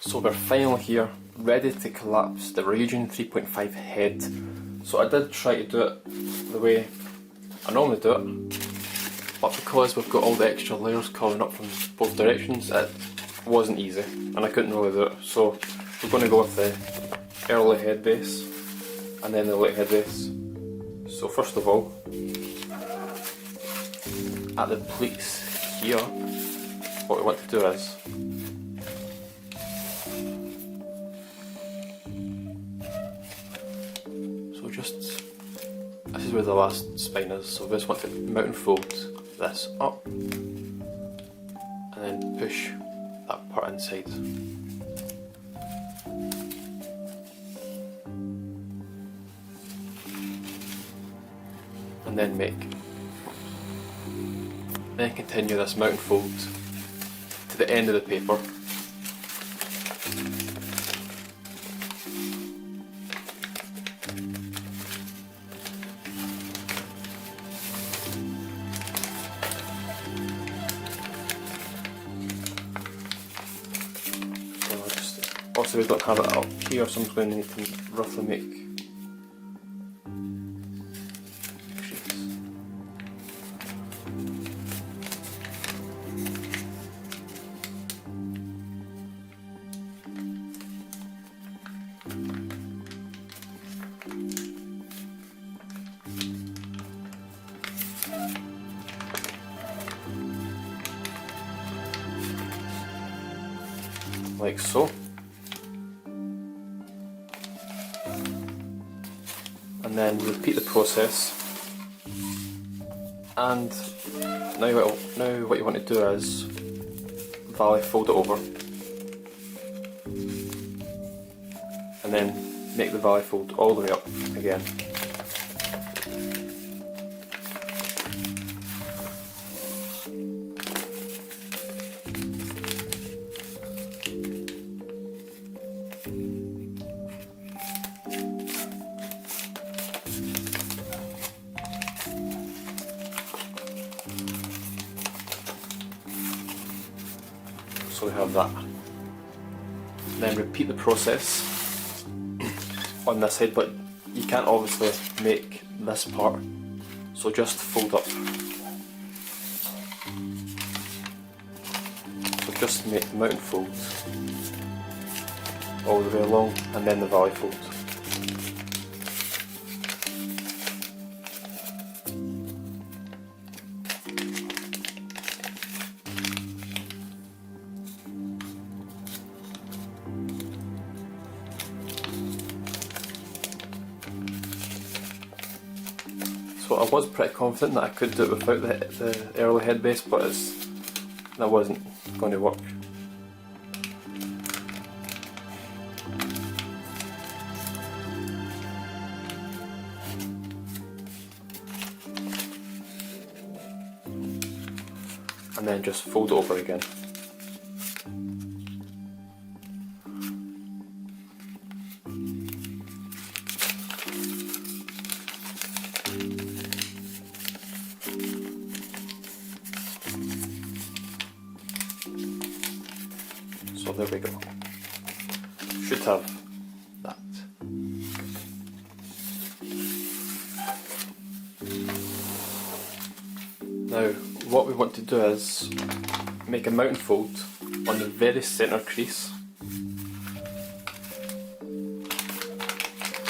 So we're finally here, ready to collapse the Ryujin 3.5 head. So I did try to do it the way I normally do it, but because we've got all the extra layers covering up from both directions, it wasn't easy and I couldn't really do it. So we're going to go with the early head base and then the late head base. So first of all, at the pleats here, what we want to do is this is where the last spine is, so we just want to mount and fold this up and then push that part inside. And then continue this mount and fold to the end of the paper. Also, we don't have it up here, so I'm just going to need to roughly make shapes. Like so. And then repeat the process, and now what you want to do is valley fold it over and then make the valley fold all the way up again. So we have that. Then repeat the process on this side, but you can't obviously make this part, so just fold up. So just make the mountain fold all the way along and then the valley fold. So I was pretty confident that I could do it without the early head base, but that wasn't going to work. And then just fold it over again. So there we go. Should have that. Now what we want to do is make a mountain fold on the very centre crease.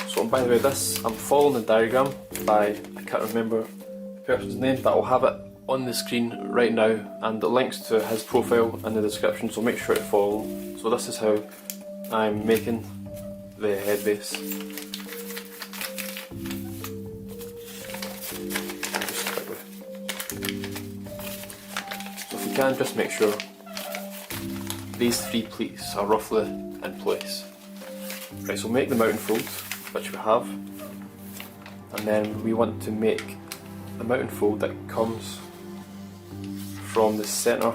So by the way, this, I'm following the diagram by, I can't remember the person's name, but I'll have it on the screen right now, and the links to his profile in the description, so make sure to follow. So this is how I'm making the head base. Just quickly. So if you can, just make sure these three pleats are roughly in place. Right, so make the mountain fold, which we have, and then we want to make the mountain fold that comes from the centre.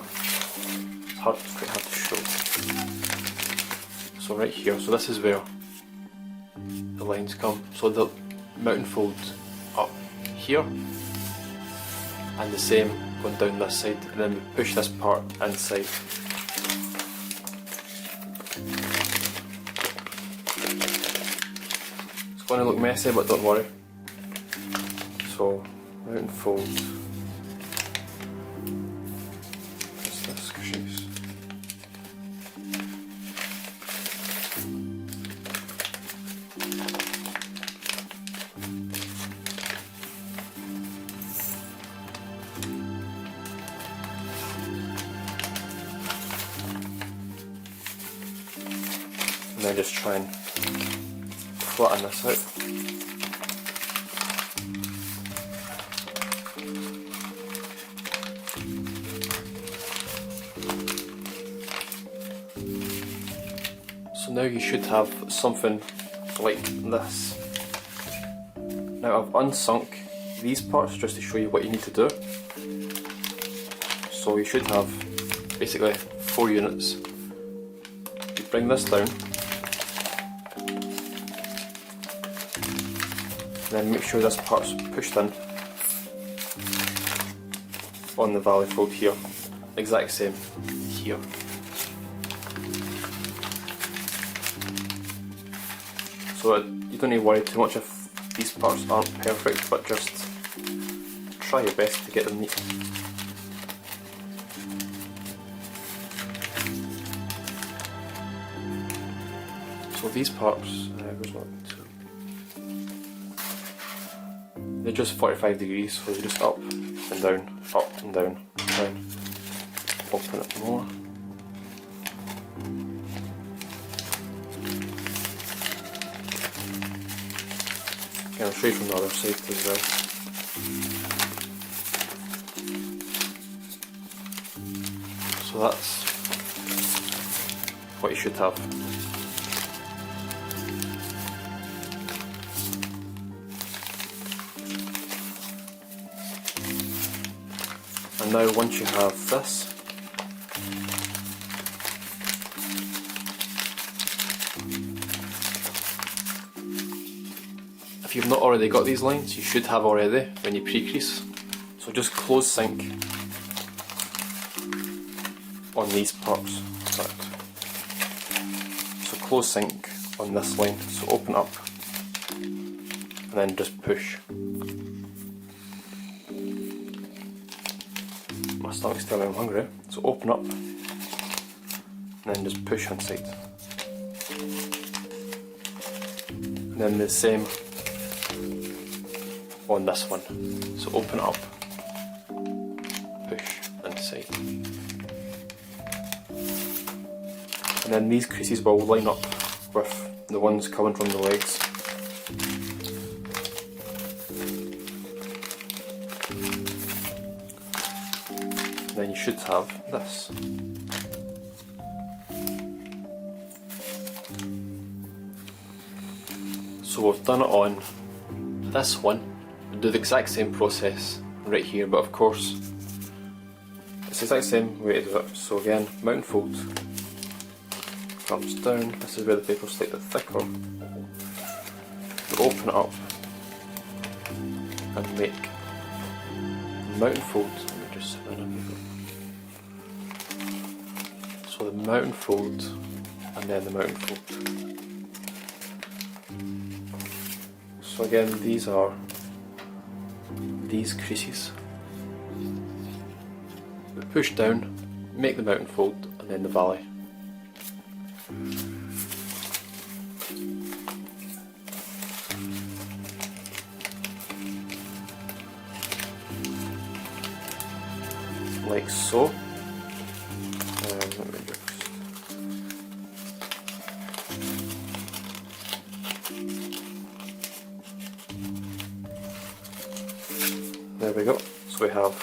It's quite hard to show. So right here, so this is where the lines come. So the mountain fold up here, and the same going down this side, and then we push this part inside. going to look messy, but don't worry. So, mount and fold. Just this crease. And then just try and flatten this out. So now you should have something like this. Now I've unsunk these parts just to show you what you need to do. So you should have basically 4 units. You bring this down, and then make sure this part's pushed in on the valley fold here. Exact same here. So you don't need to worry too much if these parts aren't perfect, but just try your best to get them neat. So these parts, where's my two? They're just 45 degrees, so they're just up and down, up and down. Try and open it more. Again, I'll show you from the other side as well. So that's what you should have. And now once you have this, if you've not already got these lines, you should have already when you pre-crease. So just close sync on these parts. So close sync on this line, so open up and then just push. My stomach's telling me I'm hungry, so open up and then just push inside. And then the same on this one, so open up, push inside. And then these creases will line up with the ones coming from the legs. Then you should have this. So we've done it on this one. We'll do the exact same process right here, but of course it's the exact same way to do it. So again, mount and fold, comes down. This is where the paper's slightly thicker. So open it up and make mount and fold. Let me just sit down a paper. So the mount and fold, and then the mount and fold. So again, these are these creases. We push down, make the mount and fold, and then the valley. Like so. Let me just... There we go. So we have,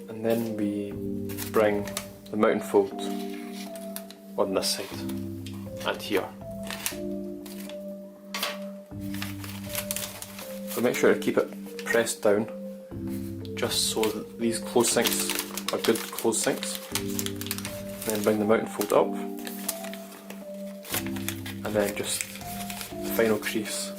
and then we bring the mount and fold on this side and here. So make sure to keep it pressed down, just so that these close sinks are good close sinks. Then bring the mount and fold up, and then just the final crease.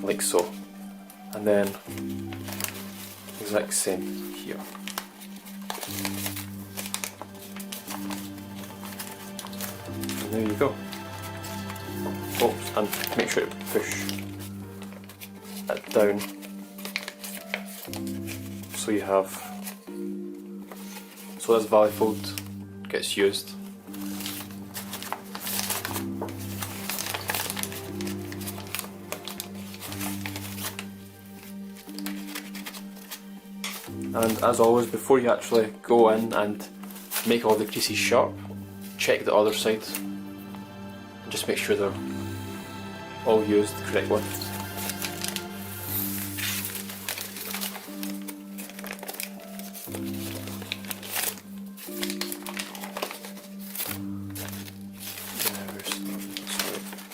Like so, and then exact same here. And there you go. Oops, and make sure to push that down so you have, so this valley fold gets used. And as always, before you actually go in and make all the creases sharp, check the other side and just make sure they're all used the correct way.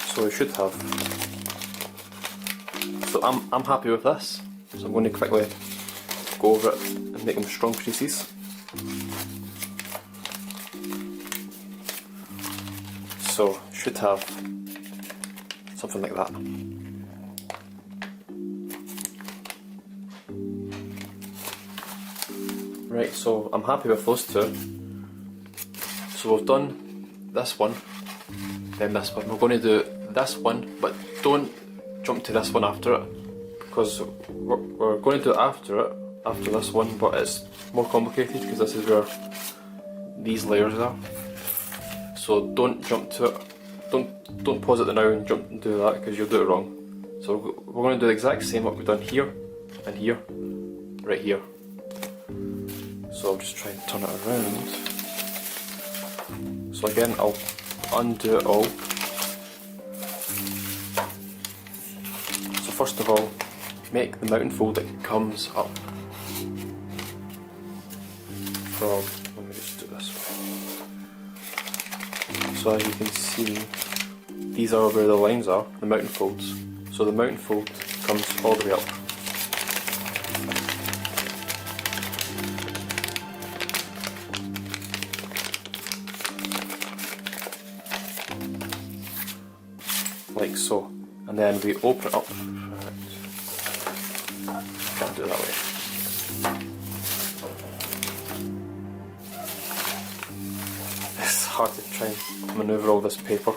So we should have. So I'm happy with this. So I'm going to quickly go over it and make them strong creases. So should have something like that. Right, so I'm happy with those two. So we've done this one, then this one. We're going to do this one, but don't jump to this one after it, because we're going to do it after this one, but it's more complicated because this is where these layers are. So don't jump to it. Don't pause it now and jump and do that, because you'll do it wrong. So we're going to do the exact same what we've done here and here, right here. So I'll just try and turn it around. So again, I'll undo it all. So first of all, make the mountain fold that comes up from, let me just do this one. So as you can see, these are where the lines are, the mountain folds. So the mountain fold comes all the way up. Like so. And then we open it up. Can't do it that way. It's hard to try and manoeuvre all this paper.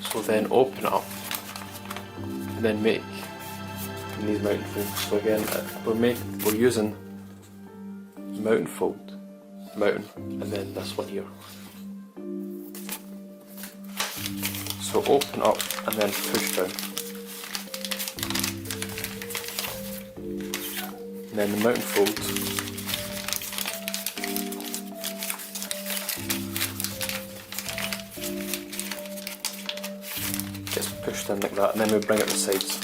So then open it up and then make these mountain folds. So again, we're using mountain fold, mountain, and then this one here. So open up and then push down. And then the mountain fold gets pushed in like that, and then we bring it to the sides.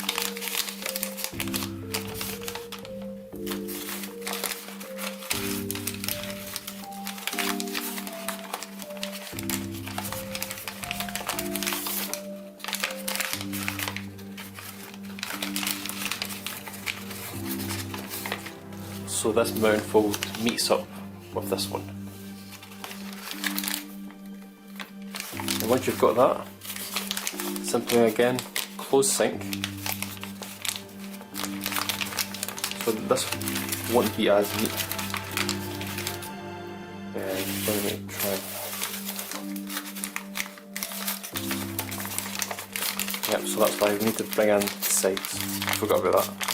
So this mountain fold meets up with this one. And once you've got that, simply again close sync. So this won't be as neat. And let me try. Yep, so that's why we need to bring in the sides. Forgot about that.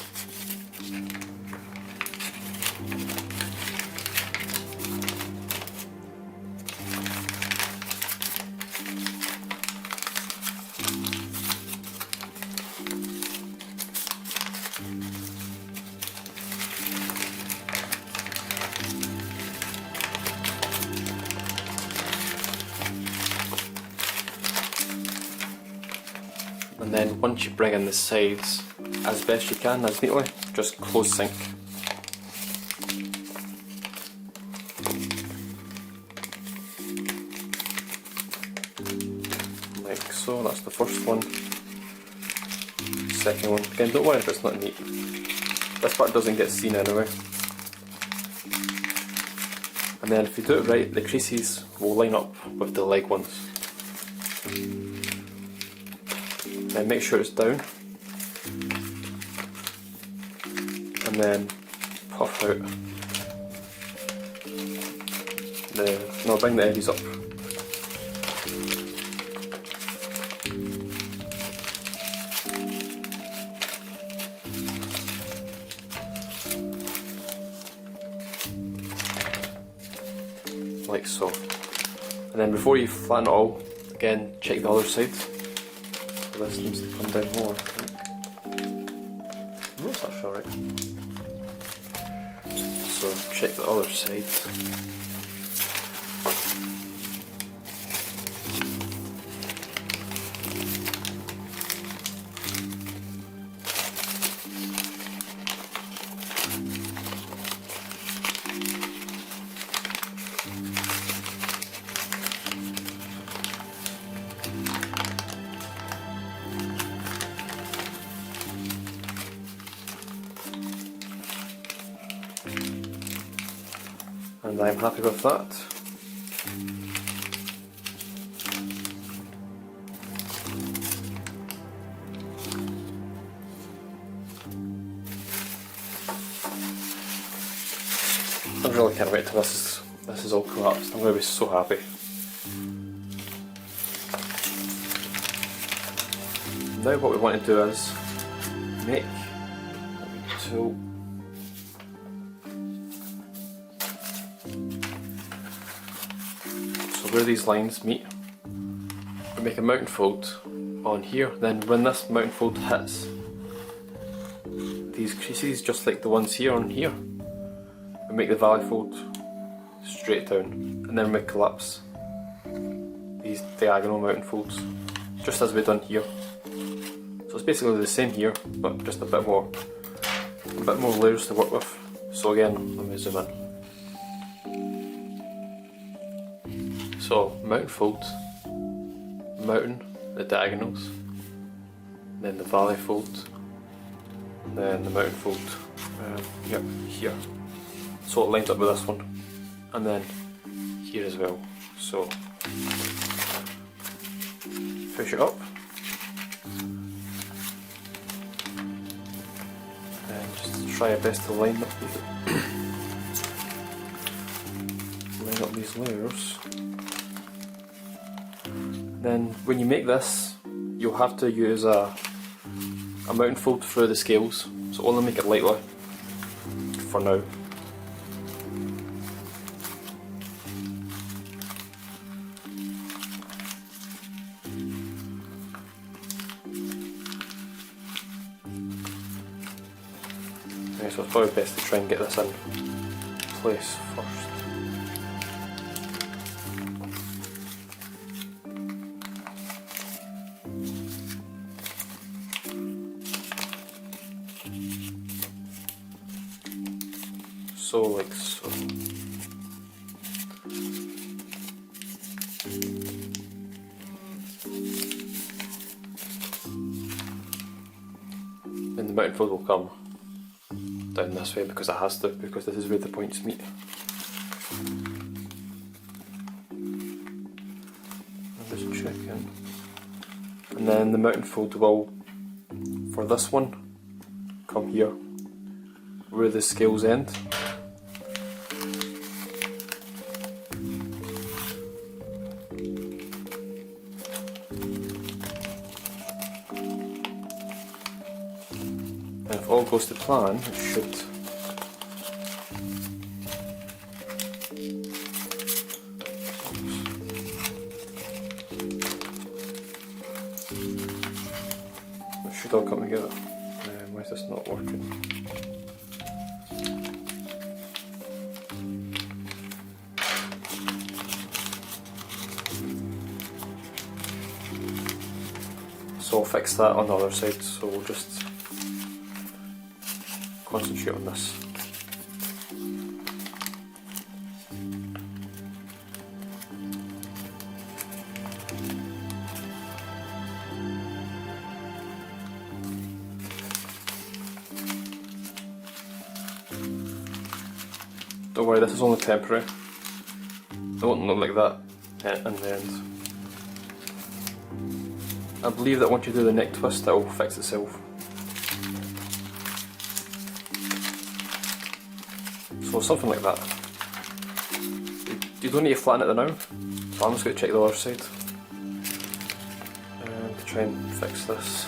And then once you bring in the sides as best you can, as neatly, just close sync. Like so, that's the first one. Second one. Again, don't worry if it's not neat. This part doesn't get seen anyway. And then if you do it right, the creases will line up with the leg ones. Then make sure it's down, and then puff out bring the edges up. Like so. And then before you flatten it all, again check the other side. So this needs to come down more, I think. No, it's actually alright. So check the other side. And I'm happy with that. I really can't wait till this is all collapsed. I'm going to be so happy. Now what we want to do is make a tool. Where these lines meet, we make a mountain fold on here. Then when this mountain fold hits these creases, just like the ones here on here, we make the valley fold straight down, and then we collapse these diagonal mountain folds, just as we've done here. So it's basically the same here, but just a bit more layers to work with. So again, let me zoom in. So mountain fold, mountain, the diagonals, then the valley fold, and then the mountain fold, yep, here. So it lines up with this one, and then here as well. So push it up, and just try your best to line up these layers. Then when you make this, you'll have to use a mountain fold through the scales, so only make it lightly for now. Okay, so it's probably best to try and get this in place first. So like so. And the mountain fold will come down this way because it has to, because this is where the points meet. I'm just checking. And then the mountain fold will, for this one, come here where the scales end. And if all goes to plan, it should all come together. Why is this not working? So I'll fix that on the other side, so we'll just concentrate on this. Don't worry, this is only temporary. It won't look like that in the end. I believe that once you do the neck twist, it will fix itself. So something like that. You don't need to flatten it now, so I'm just going to check the other side to try and fix this.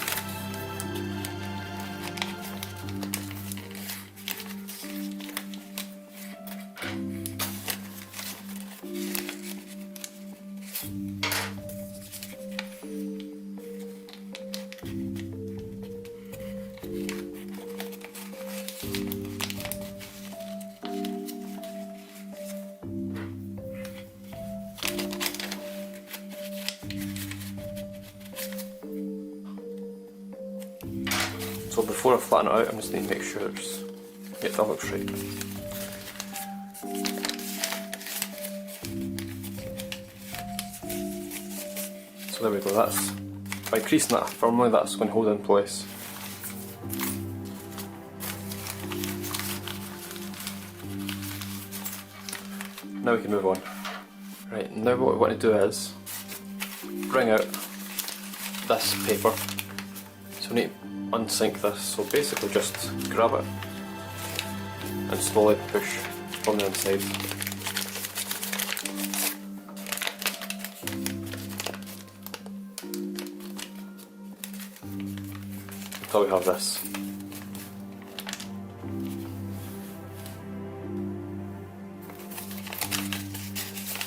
So before I flatten it out, I just need to make sure that looks right. So there we go, that's, by creasing that firmly, that's going to hold it in place. Now we can move on. Right, now what we want to do is bring out this paper. So we need to unsink this, so basically just grab it and slowly push from the inside. Until we have this.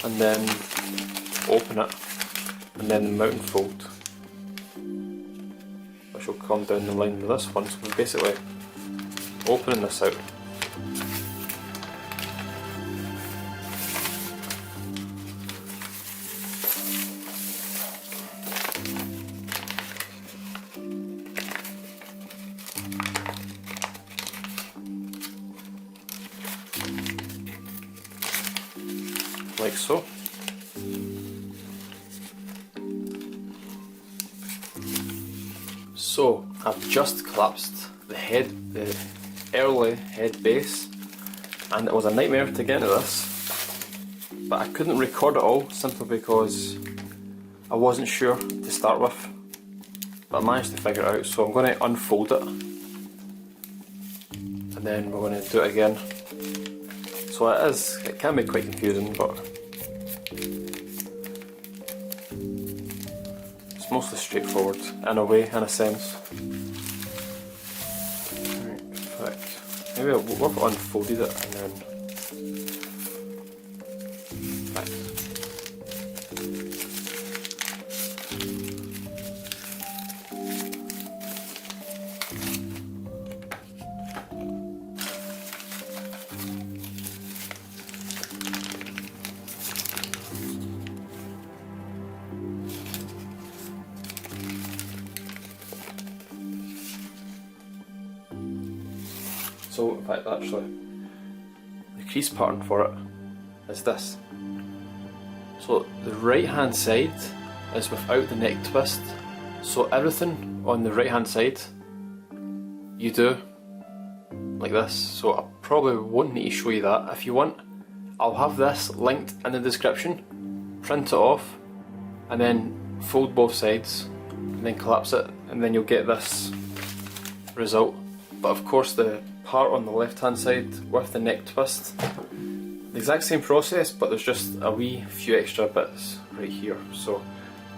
And then open it, and then the mountain fold, which will come down the line with this one. So we're basically opening this out. Like so. So I've just collapsed the early head base, and it was a nightmare to get into this, but I couldn't record it all simply because I wasn't sure to start with, but I managed to figure it out. So I'm going to unfold it, and then we're going to do it again. So it can be quite confusing, but it's mostly straightforward in a way, in a sense. Right, perfect. Maybe we've unfolded it and then. Right. So in fact actually, the crease pattern for it is this. So the right hand side is without the neck twist, so everything on the right hand side you do like this. So I probably won't need to show you that. If you want, I'll have this linked in the description. Print it off and then fold both sides and then collapse it, and then you'll get this result. But of course the part on the left hand side with the neck twist, the exact same process, but there's just a wee few extra bits right here. So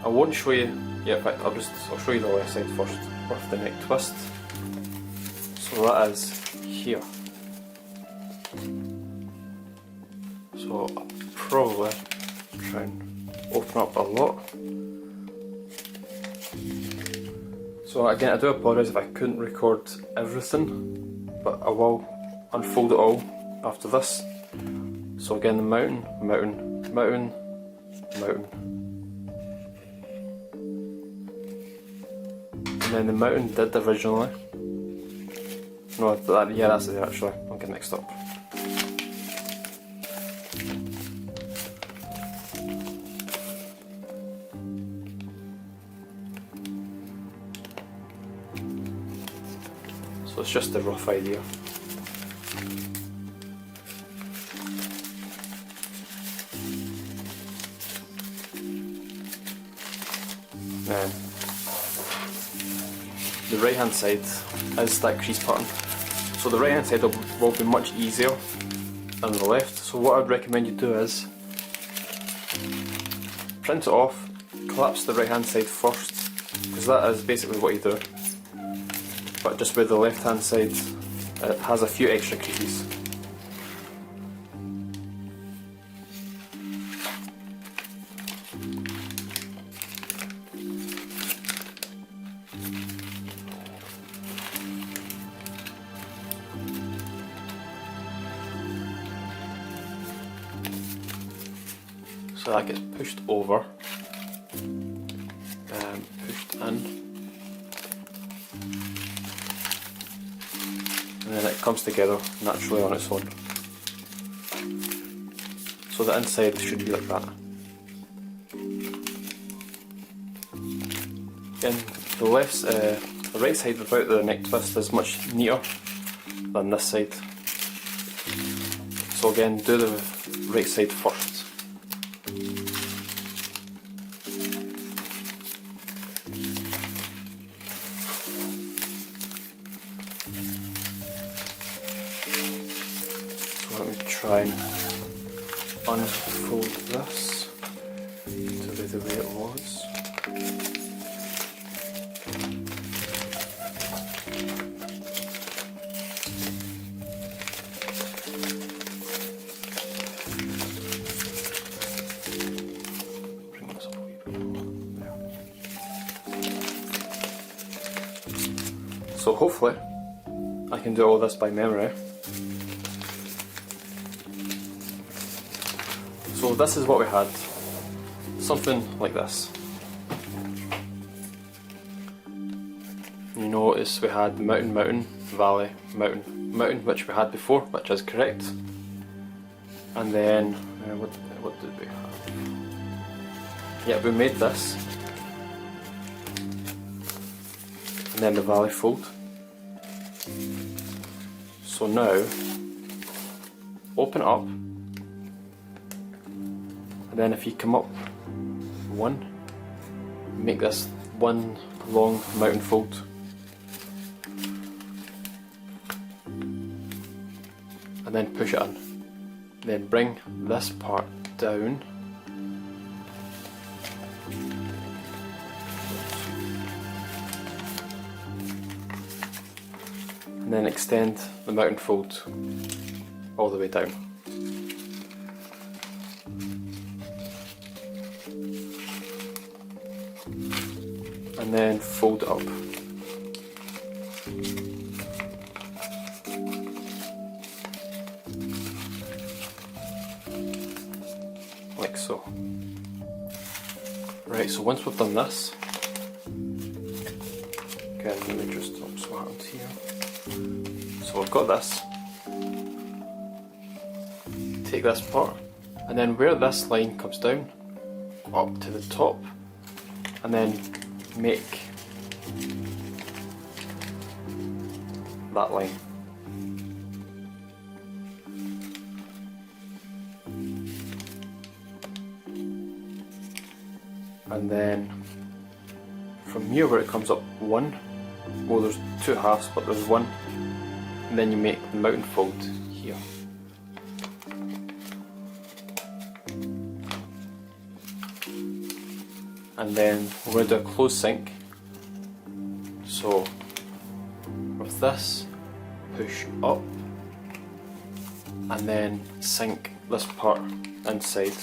I won't show you, yeah, in fact I'll show you the left side first with the neck twist. So that is here. So I'll probably try and open up a lot. So again, I do apologise if I couldn't record everything, but I will unfold it all after this. So again, the mountain, mountain, mountain, mountain. And then the mountain did originally. No, yeah, that's it actually. I'm getting mixed up. So it's just a rough idea. the right hand side is that crease pattern. So the right hand side will be much easier than the left. So what I'd recommend you do is print it off, collapse the right hand side first, because that is basically what you do. But just with the left hand side, it has a few extra creases. So that gets pushed over, pushed in, and then it comes together naturally on its own. So the inside should be like that. Again, the right side without the neck twist is much neater than this side. So again, do the right side first. Let me try and unfold this to be the way it was. Bring this up a wee bit more. There. So hopefully I can do all this by memory. So this is what we had, something like this. You notice we had mountain, mountain, valley, mountain, mountain, which we had before, which is correct. And then, what did we have? Yeah, we made this. And then the valley fold. So now, open up. And then if you come up one, make this one long mountain fold. And then push it in. Then bring this part down. And then extend the mountain fold all the way down. And then fold it up. Like so. Right, so once we've done this, again, let me just oops, what happened here. So we've got this. Take this part, and then where this line comes down, up to the top, and then make that line. And then from here where it comes up one, well there's two halves but there's one, and then you make the mountain fold here. And then we're going to do a close sink. So with this, push up and then sink this part inside.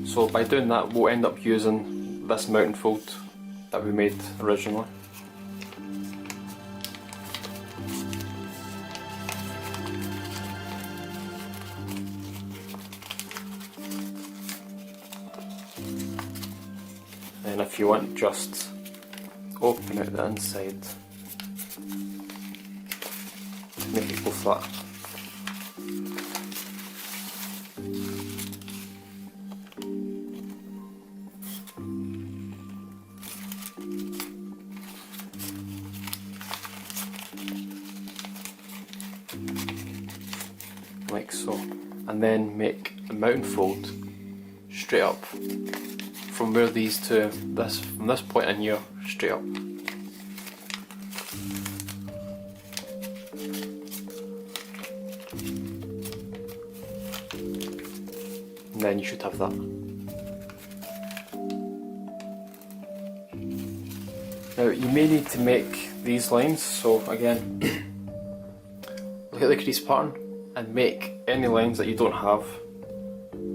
So by doing that we'll end up using this mountain fold that we made originally. And if you want, just open out the inside to make it go flat. Like so. And then make the mountain fold straight up from where these two, from this point in here, straight up. And then you should have that. Now you may need to make these lines, so again, look at the crease pattern and make any lines that you don't have,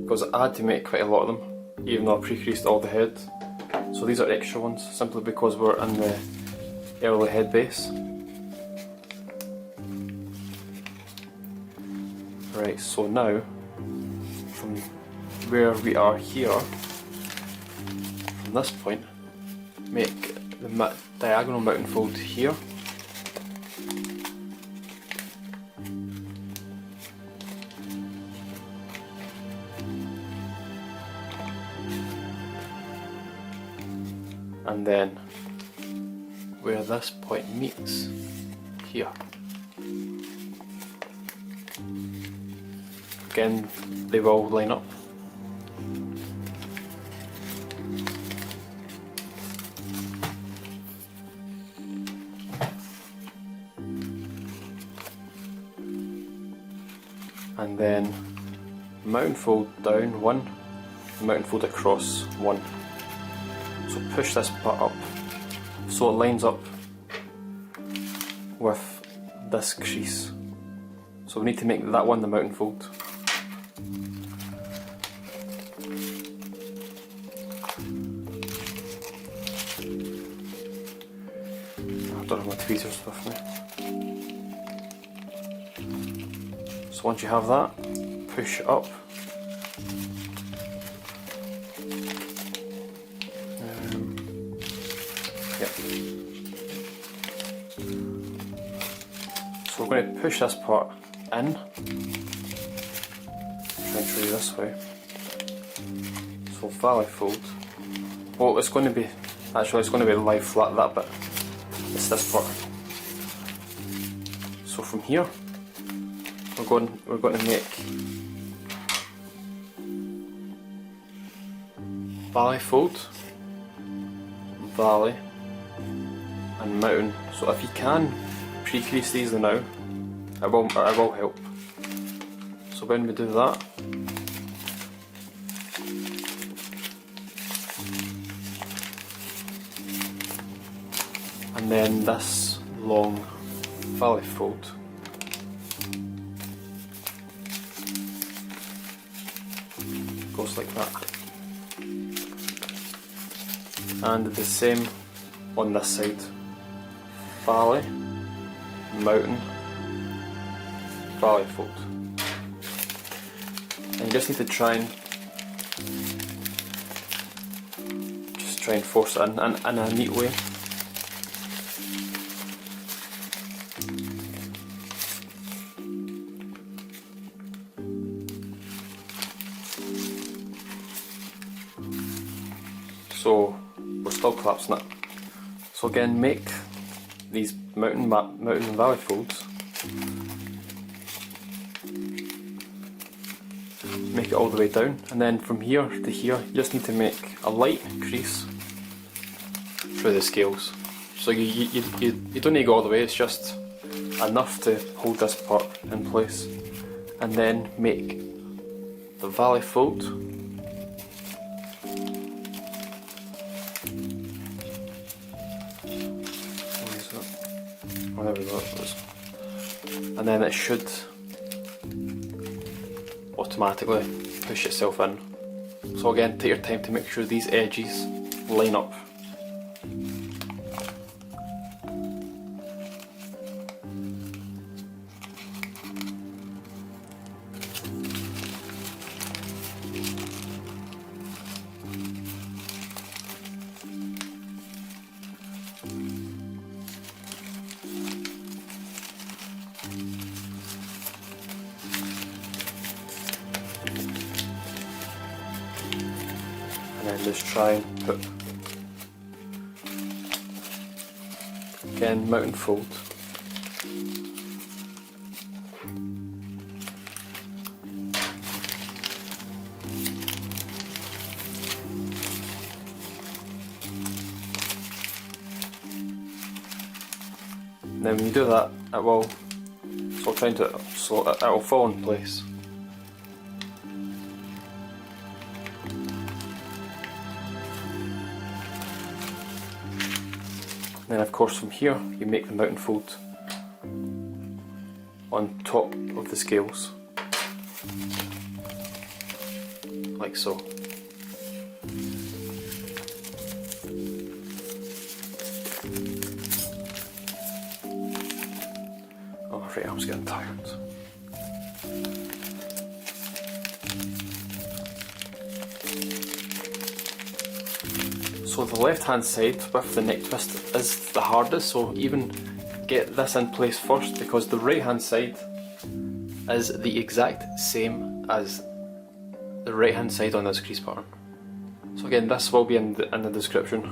because I had to make quite a lot of them, even though I pre-creased all the head. So these are extra ones, simply because we're in the early head base. Right, so now, from where we are here, from this point, make the diagonal mountain fold here. And then where this point meets here. Again, they will line up. And then mountain fold down 1, mountain fold across 1. So push this part up so it lines up with this crease. So we need to make that one the mountain fold. I don't have my tweezers with me. So once you have that, push it up. Yep. So we're going to push this part in. Try and show you this way. So valley fold. Well, it's going to be, actually it's going to be lie flat, that bit. It's this part. So from here, we're going to make valley fold, valley, and mountain. So if you can pre-crease these now, it will help. So when we do that, and then this long valley fold. Goes like that. And the same on this side. Valley, mountain, valley fold. And you just need to try and force it in a neat way. So we're still collapsing it. So again, make these mountain and valley folds. Make it all the way down, and then from here to here, you just need to make a light crease through the scales. So you don't need to go all the way. It's just enough to hold this part in place, and then make the valley fold. Oh, there we go, it was. And then it should automatically push itself in. So again, take your time to make sure these edges line up. And then just try and put, again, mountain fold. And then when you do that, it will, so I'll try and do it so it will fall in place. And then of course from here you make the mount and fold on top of the scales, like so. Oh right, I was getting tired. So the left hand side with the neck twist is the hardest, so even get this in place first, because the right hand side is the exact same as the right hand side on this crease pattern. So again, this will be in the description.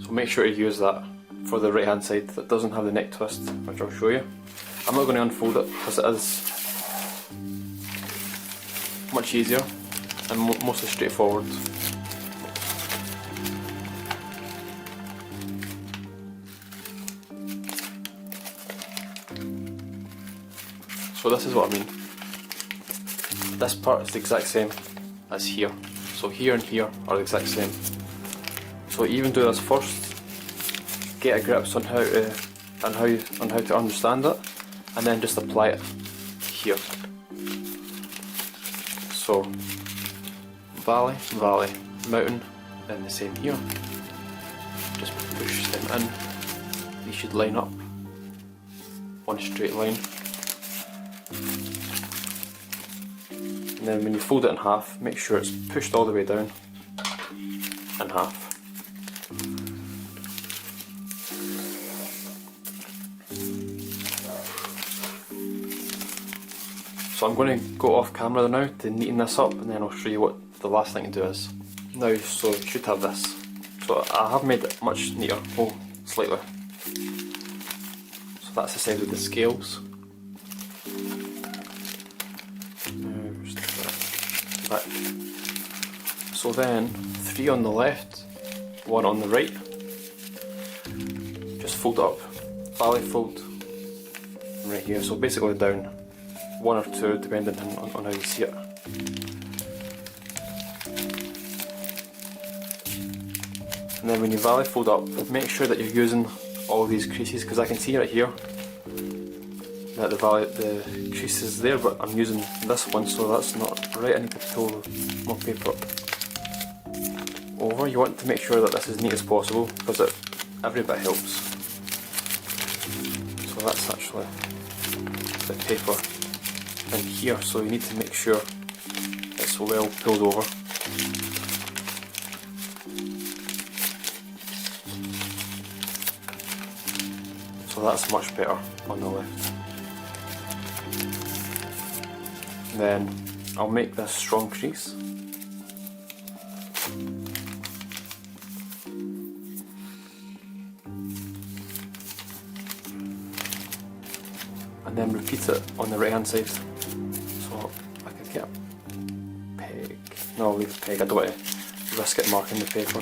So make sure to use that for the right hand side that doesn't have the neck twist, which I'll show you. I'm not going to unfold it because it is much easier and mostly straightforward. So this is what I mean. This part is the exact same as here. So here and here are the exact same. So even do this first, get a grip on how to understand it, and then just apply it here. So valley, valley, mountain, and the same here. Just push them in. These should line up. One straight line. And then when you fold it in half, make sure it's pushed all the way down in half. So I'm going to go off camera now to neaten this up, and then I'll show you what the last thing to do is. Now, so you should have this. So I have made it much neater, slightly. So that's the size of the scales. Back. So then, 3 on the left, 1 on the right. Just fold it up, valley fold, right here. So basically down 1 or 2, depending on how you see it. And then when you valley fold up, make sure that you're using all these creases, because I can see right here that the crease is there, but I'm using this one, so that's not right. I need to pull more paper over. You want to make sure that this is as neat as possible, because every bit helps. So that's actually the paper in here, so you need to make sure it's well pulled over. So that's much better on the left. Then I'll make this strong crease. And then repeat it on the right hand side. So I can get a peg. No, I'll leave the peg, I don't want to risk it marking the paper.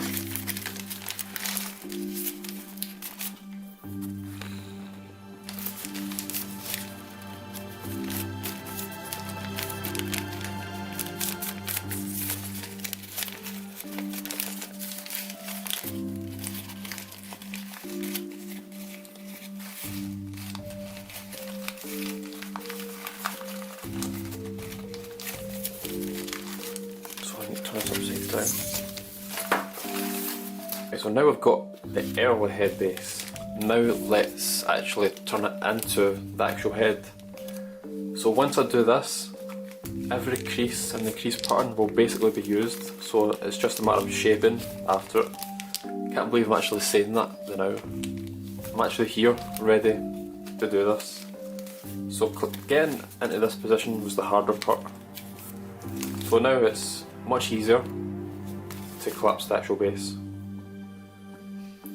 Upside down. Okay, so now we've got the early head base. Now let's actually turn it into the actual head. So once I do this, every crease in the crease pattern will basically be used, so it's just a matter of shaping after it. Can't believe I'm actually saying that now. I'm actually here, ready to do this. So getting into this position was the harder part. So now it's much easier to collapse the actual base.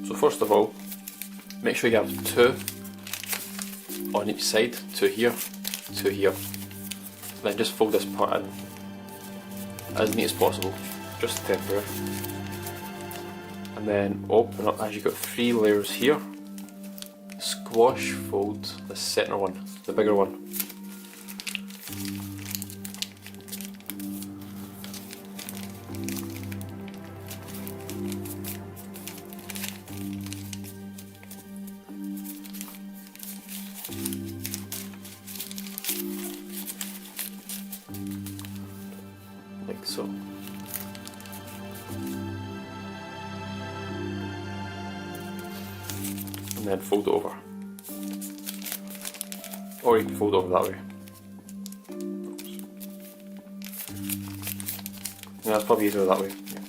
So first of all, make sure you have 2 on each side, 2 here, 2 here. Then just fold this part in as neat as possible, just temporary. and then open up as you've got 3 layers here. Squash fold the centre one, the bigger one. Like so. And then fold it over. Or you can fold it over that way. Yeah, it's probably easier that way. Yeah.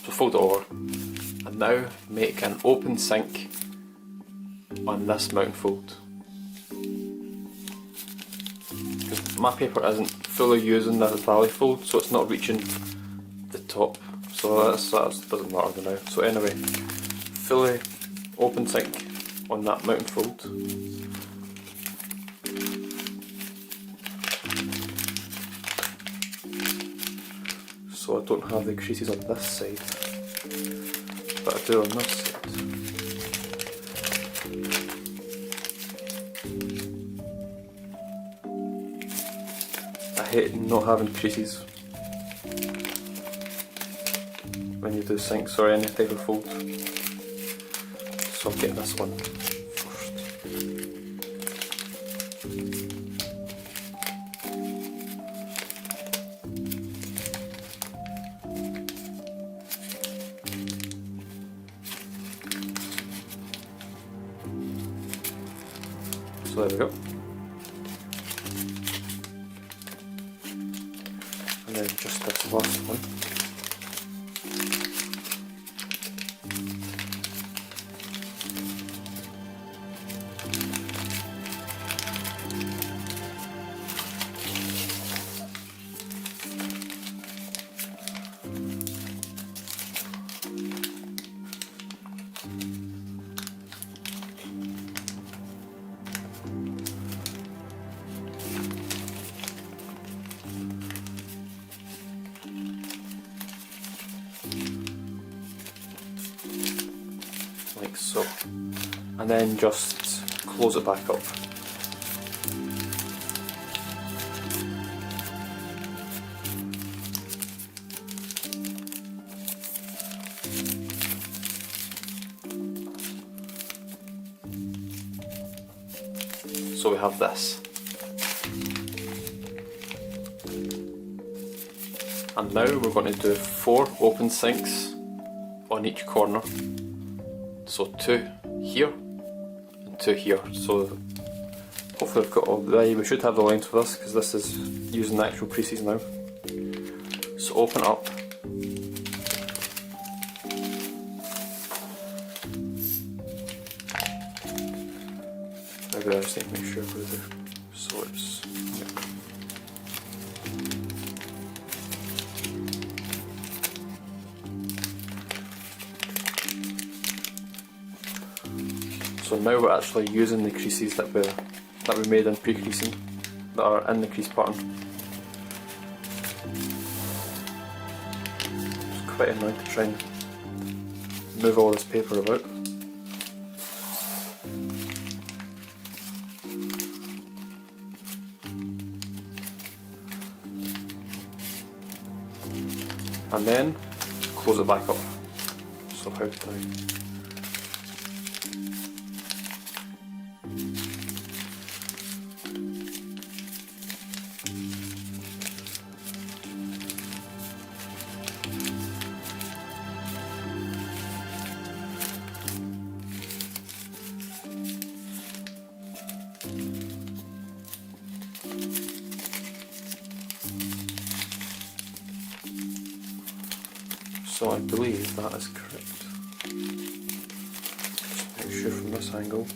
So fold it over. And now make an open sink on this mountain fold. My paper isn't fully using this valley fold, so it's not reaching the top. So that doesn't matter now. So anyway, fully open sink on that mountain fold. So I don't have the creases on this side, but I do on this side. I hate not having creases when you do sinks or any type of fold. So I'll get this one first. So there we go. And then just this last one. Like so, and then just close it back up. So we have this. And now we're going to do 4 open sinks on each corner. So 2 here and 2 here. So hopefully I've got all the, we should have the length for this because this is using the actual creases now. So open up. Maybe I just need to make sure I've got the so it's So now we're actually using the creases that we made in pre-creasing, that are in the crease pattern. It's quite annoying to try and move all this paper about. And then close it back up. So how do I... So I believe that is correct. Just make sure from this angle.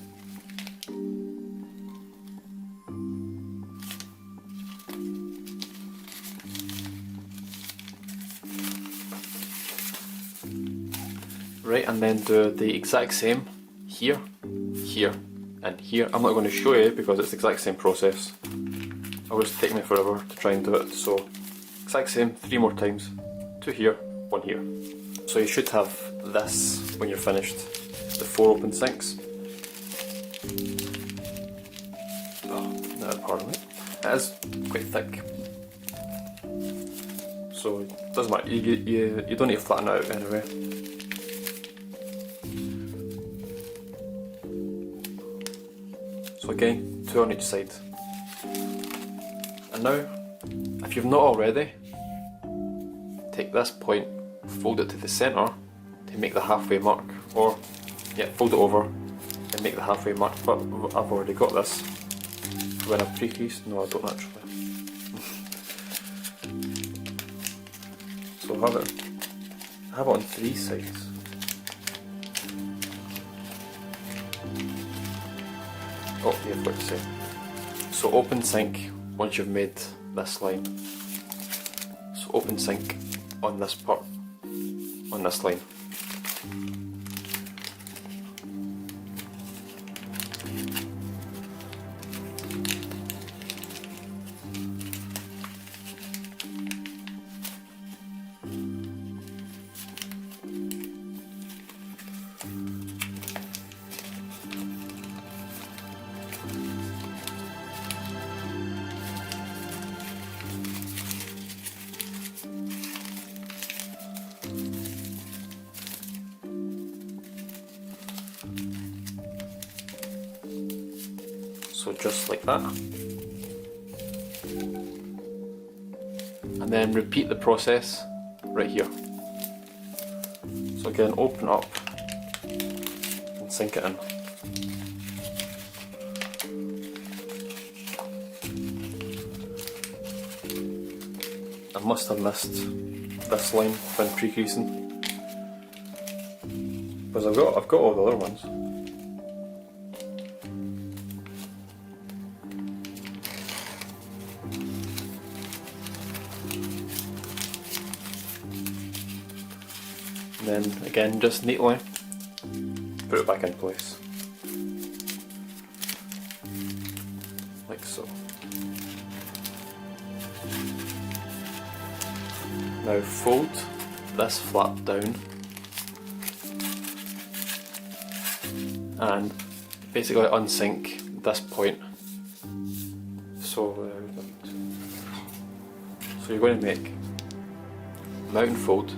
Right, and then do the exact same here, here, and here. I'm not going to show you because it's the exact same process. It'll just take me forever to try and do it. So exact same 3 more times. 2 here, 1 here. So you should have this when you're finished. The 4 open sinks. Oh, no, pardon me. It is quite thick. So it doesn't matter, you don't need to flatten it out anyway. So again, 2 on each side. And now, if you've not already, take this point, fold it to the centre to make the halfway mark, or yeah, fold it over and make the halfway mark, but I've already got this. When I've pre-creased, no I don't actually. So I have it on 3 sides. Oh yeah, I've got to say. So open sink once you've made this line. So open sink on this part, on this line. So just like that. And then repeat the process right here. So again, open up and sink it in. I must have missed this line when pre-creasing, because I've got all the other ones. And then again, just neatly put it back in place, like so. Now fold this flap down and basically unsink this point. So you're going to make mountain fold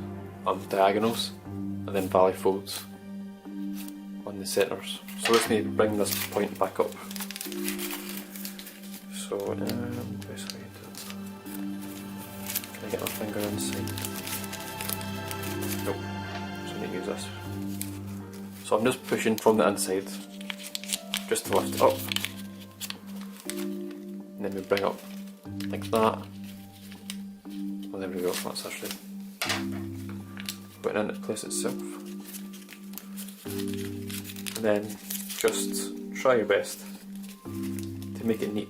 on the diagonals and then valley folds on the centres. So let's need to bring this point back up. So basically, can I get my finger inside? Nope. So I need to use this. So I'm just pushing from the inside, just to lift it up. And then we bring up like that. Well, there we go, that's actually putting into place itself. And then just try your best to make it neat.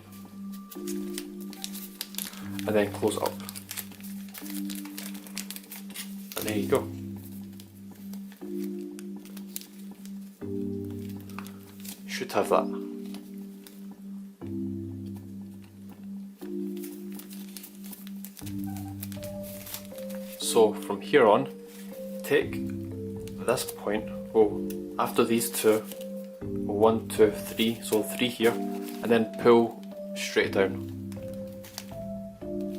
And then close it up. And there you go. You should have that. So from here on, take this point, after these two, 1, 2, 3, so 3 here, and then pull straight down.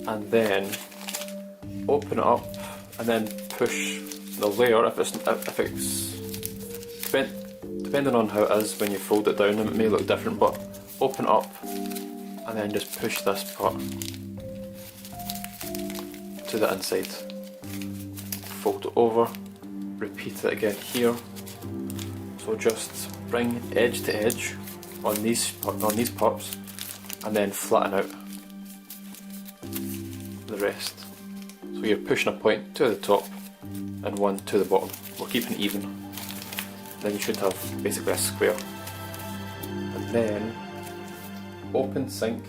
And then open it up, and then push the layer, if it's depending on how it is when you fold it down, it may look different, but open it up, and then just push this part to the inside. Fold it over, repeat it again here. So just bring edge to edge on these parts, and then flatten out the rest. So you're pushing a point to the top and one to the bottom. We're keeping it even. Then you should have basically a square. And then open sink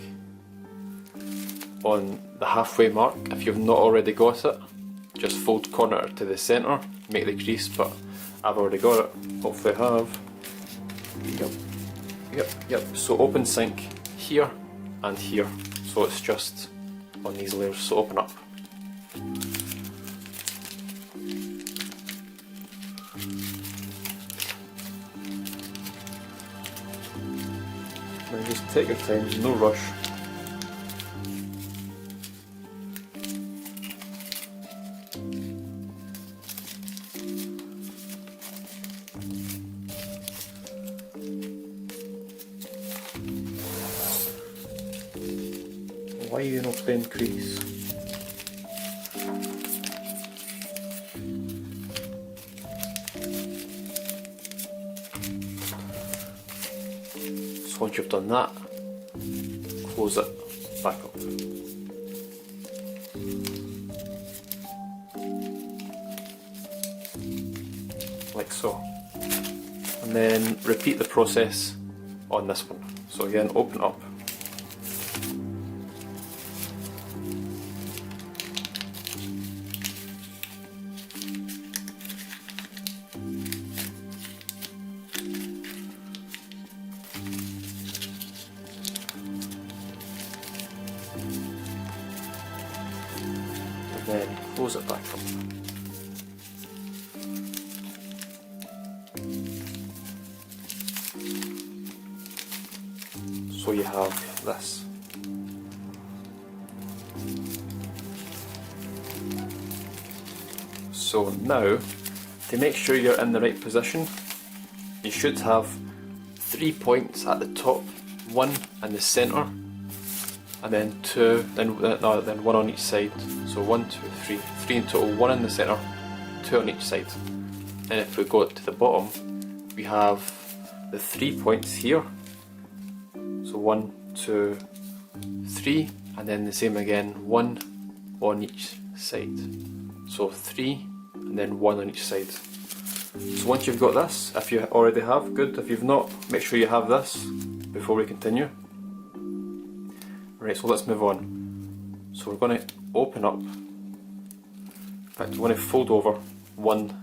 on the halfway mark. If you've not already got it, just fold corner to the centre, make the crease, but I've already got it. Hopefully I have. Yep. So open sink here and here. So it's just on these layers, so open up. take your time, no rush. Why are you not playing crease? So once you've done that, close it back up. Like so. And then repeat the process on this one. So again, open up. Then close it back up. So you have this. So now, to make sure you're in the right position, you should have 3 points at the top, one in the centre, and then two, then one on each side. So 1, 2, 3, 3 in total, one in the centre, 2 on each side. And if we go to the bottom, we have the 3 points here. So 1, 2, 3, and then the same again, 1 on each side. So 3, and then 1 on each side. So once you've got this, if you already have, good. If you've not, make sure you have this before we continue. Right, so let's move on. So we're going to open up. In fact, we're going to fold over one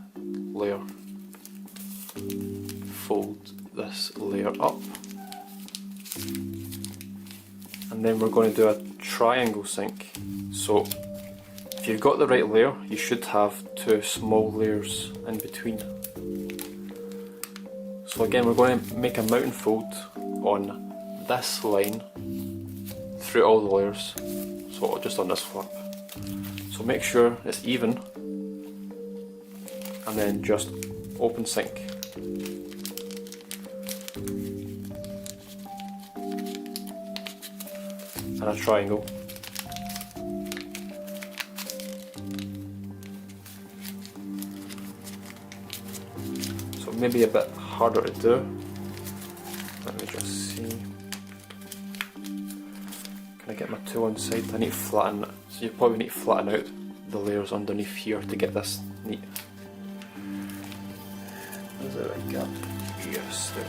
layer. Fold this layer up. And then we're going to do a triangle sink. So if you've got the right layer, you should have 2 small layers in between. So again, we're going to make a mountain fold on this line through all the layers, so just on this flap. So make sure it's even, and then just open sink. And a triangle. So maybe a bit harder to do. Let me just see. Can I get my tool inside? I need to flatten it. So you probably need to flatten out the layers underneath here to get this neat. Is there a gap? Yes, there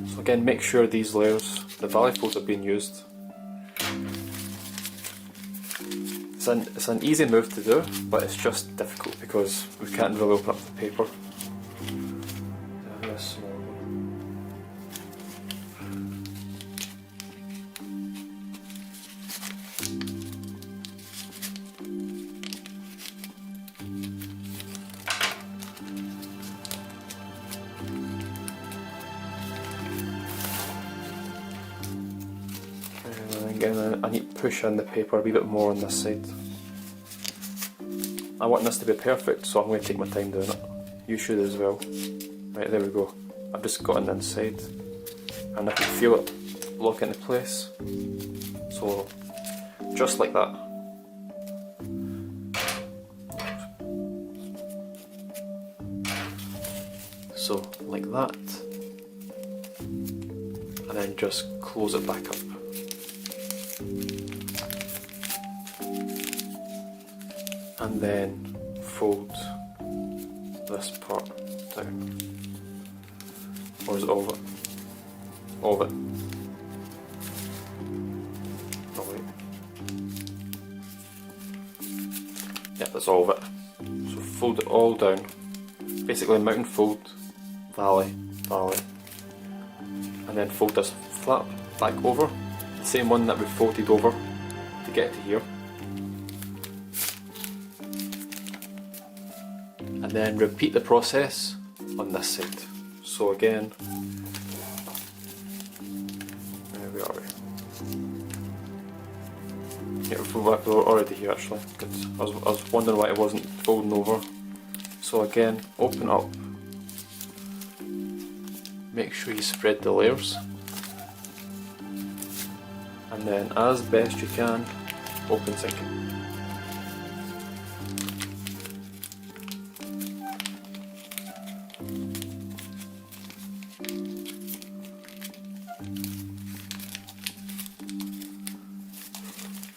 is. So again, make sure these layers, the valley folds are being used. It's an easy move to do, but it's just difficult because we can't really open up the paper. This small one. And again, I need to push in the paper a wee bit more on this side. I want this to be perfect, so I'm going to take my time doing it. You should as well. Right, there we go. I've just got on the inside, and I can feel it lock into place. So, just like that. So, like that. And then just close it back up. And then fold this part down. Or is it all of it? All of it. Oh wait. Yeah, that's all of it. So fold it all down. Basically mountain fold, valley, valley. And then fold this flap back over. The same one that we folded over to get to here. And then repeat the process on this side. So again, Yeah, we're already here actually. I was wondering why it wasn't folding over. So again, open up. Make sure you spread the layers. And then as best you can, open sync it.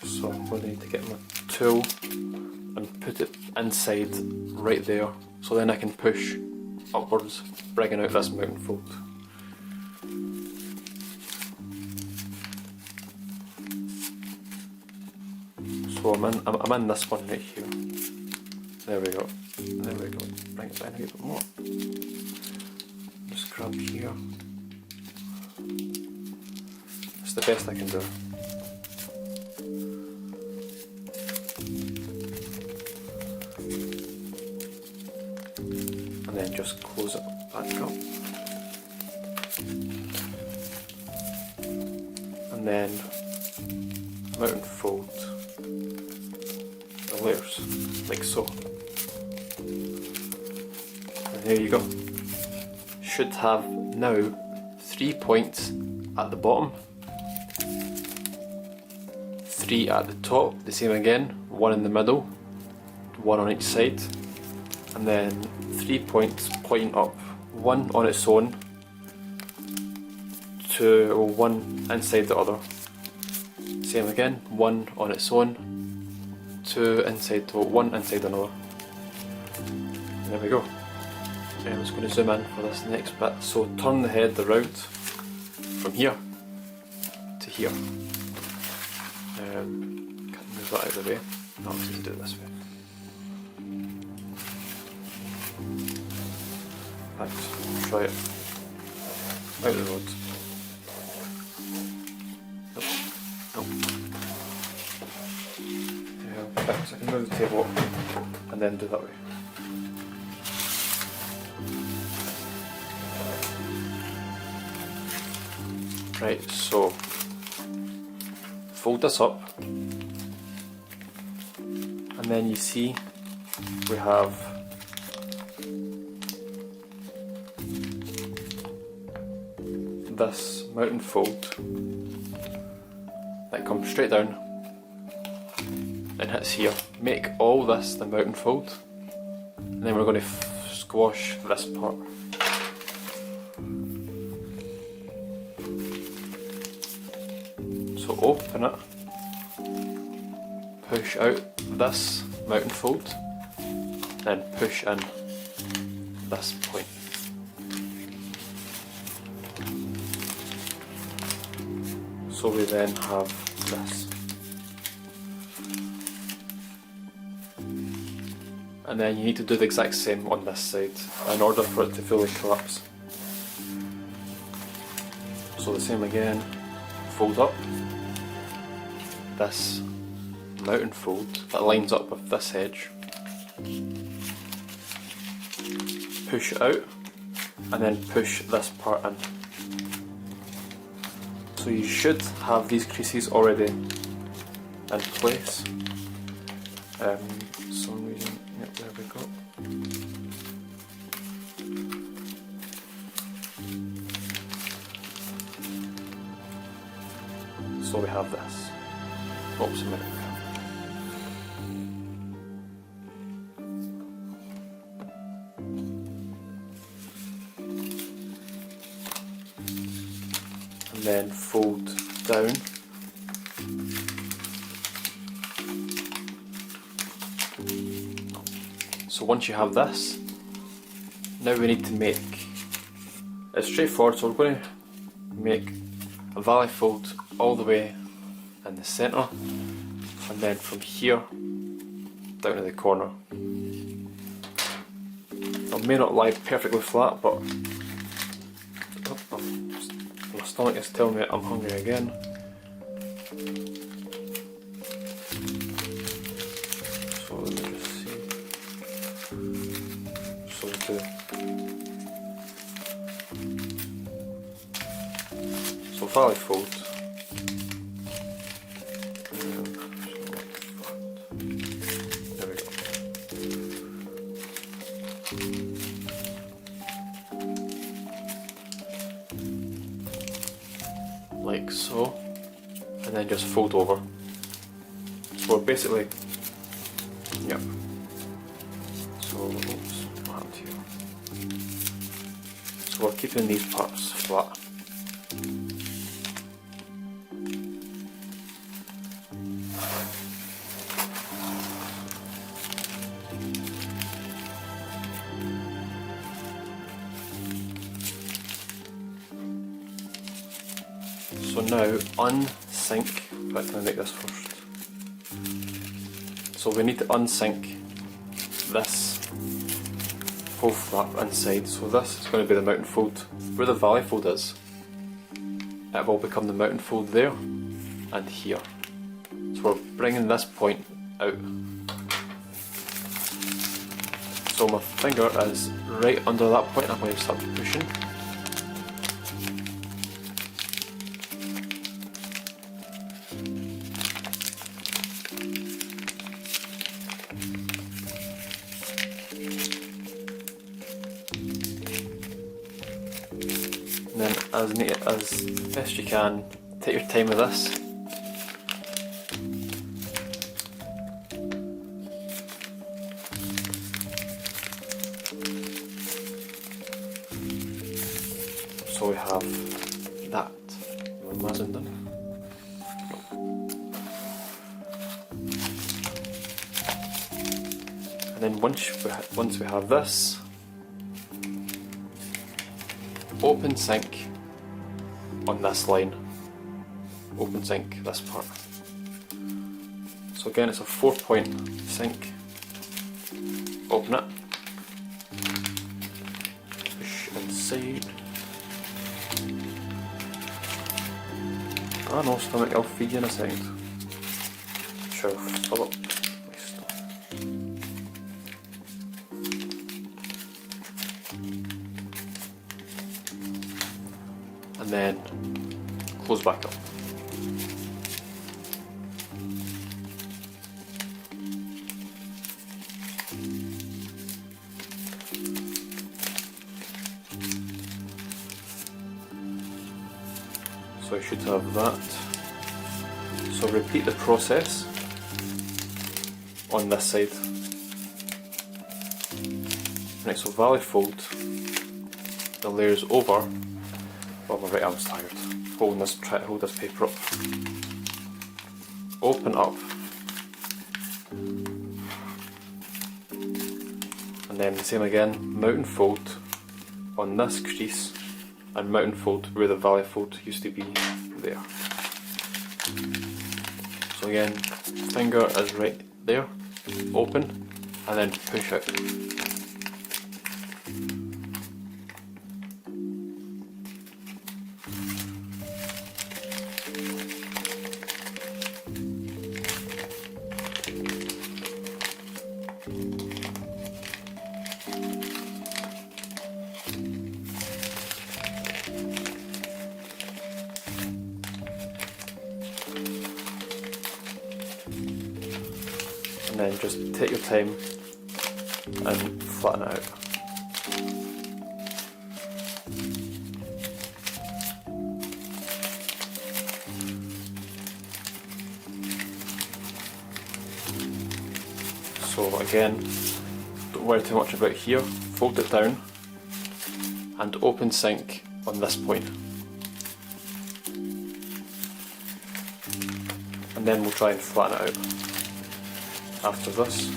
So I'm going to need to get my tool and put it inside right there, so then I can push upwards, bringing out this mountain fold. So I'm in this one right here. There we go. There we go. Bring it down a bit more. Just grab here. It's the best I can do. And then just close it back up. And then mountain fold the layers, like so. And there you go. Should have now 3 points at the bottom, 3 at the top, the same again, 1 in the middle, 1 on each side, and then 3 points pointing up, 1 on its own, 1 inside the other. Same again, 1 on its own, 2 inside, 1 inside another. And there we go. I'm just going to zoom in for this next bit. So turn the head around from here to here. Can't move that out of the way. No, I'm just going to do it this way. Right, try it. Out of the road. Nope. Nope. So I can move the table up and then do that way. Right, so fold this up, and then you see we have this mountain fold that comes straight down and hits here. Make all this the mountain fold, and then we're going to squash this part. So open it, push out this mountain fold, then push in this point. So we then have this. And then you need to do the exact same on this side in order for it to fully collapse. So the same again, fold up this mountain fold that lines up with this edge, push it out, and then push this part in. So you should have these creases already in place. Some reason, yep, there we go. So we have this. Oops, a minute. And then fold down. So once you have this, now we need to make it straightforward. So we're going to make a valley fold all the way in the centre, and then from here down to the corner. It may not lie perfectly flat, but my stomach is telling me I'm hungry again. So let me just see. So we'll do valley fold. just fold over. So we're basically, yep. So, oops, what happened here? So we're keeping these parts flat. So now unsync, in fact, I'm going to make this first. So we need to unsync this whole flap inside. So this is going to be the mountain fold. Where the valley fold is, it will become the mountain fold there and here. So we're bringing this point out. So my finger is right under that point. I'm going to start pushing. And then as best you can, take your time with this. So we have that. Amazon done. And then once we have this, open sync on this line. Open sync this part. So again, it's a 4-point sync. Open it. Push inside. Ah no, stomach, I'll feed you in a second. Sure, fill up my stomach. And then close back up. So I should have that. So repeat the process on this side. Right, so valley fold the layers over. Well, my right arm's tired. Holding this, try to hold this paper up. Open up. And then the same again, mountain fold on this crease and mountain fold where the valley fold used to be there. So again, finger is right there, open, and then push out. And then just take your time and flatten it out. So again, don't worry too much about here, fold it down and open sync on this point. And then we'll try and flatten it out after this.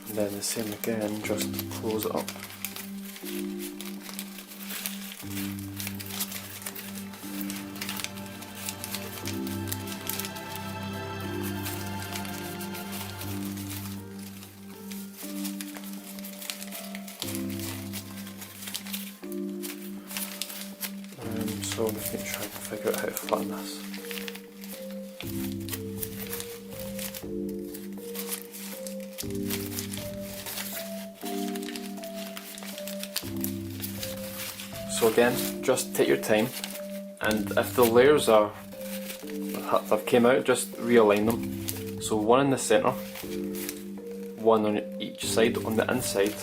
And then the same again, just close it up. So I'm just going to try and figure out how to flatten this. So again, just take your time, and if the layers have came out, just realign them. So one in the centre, one on each side on the inside,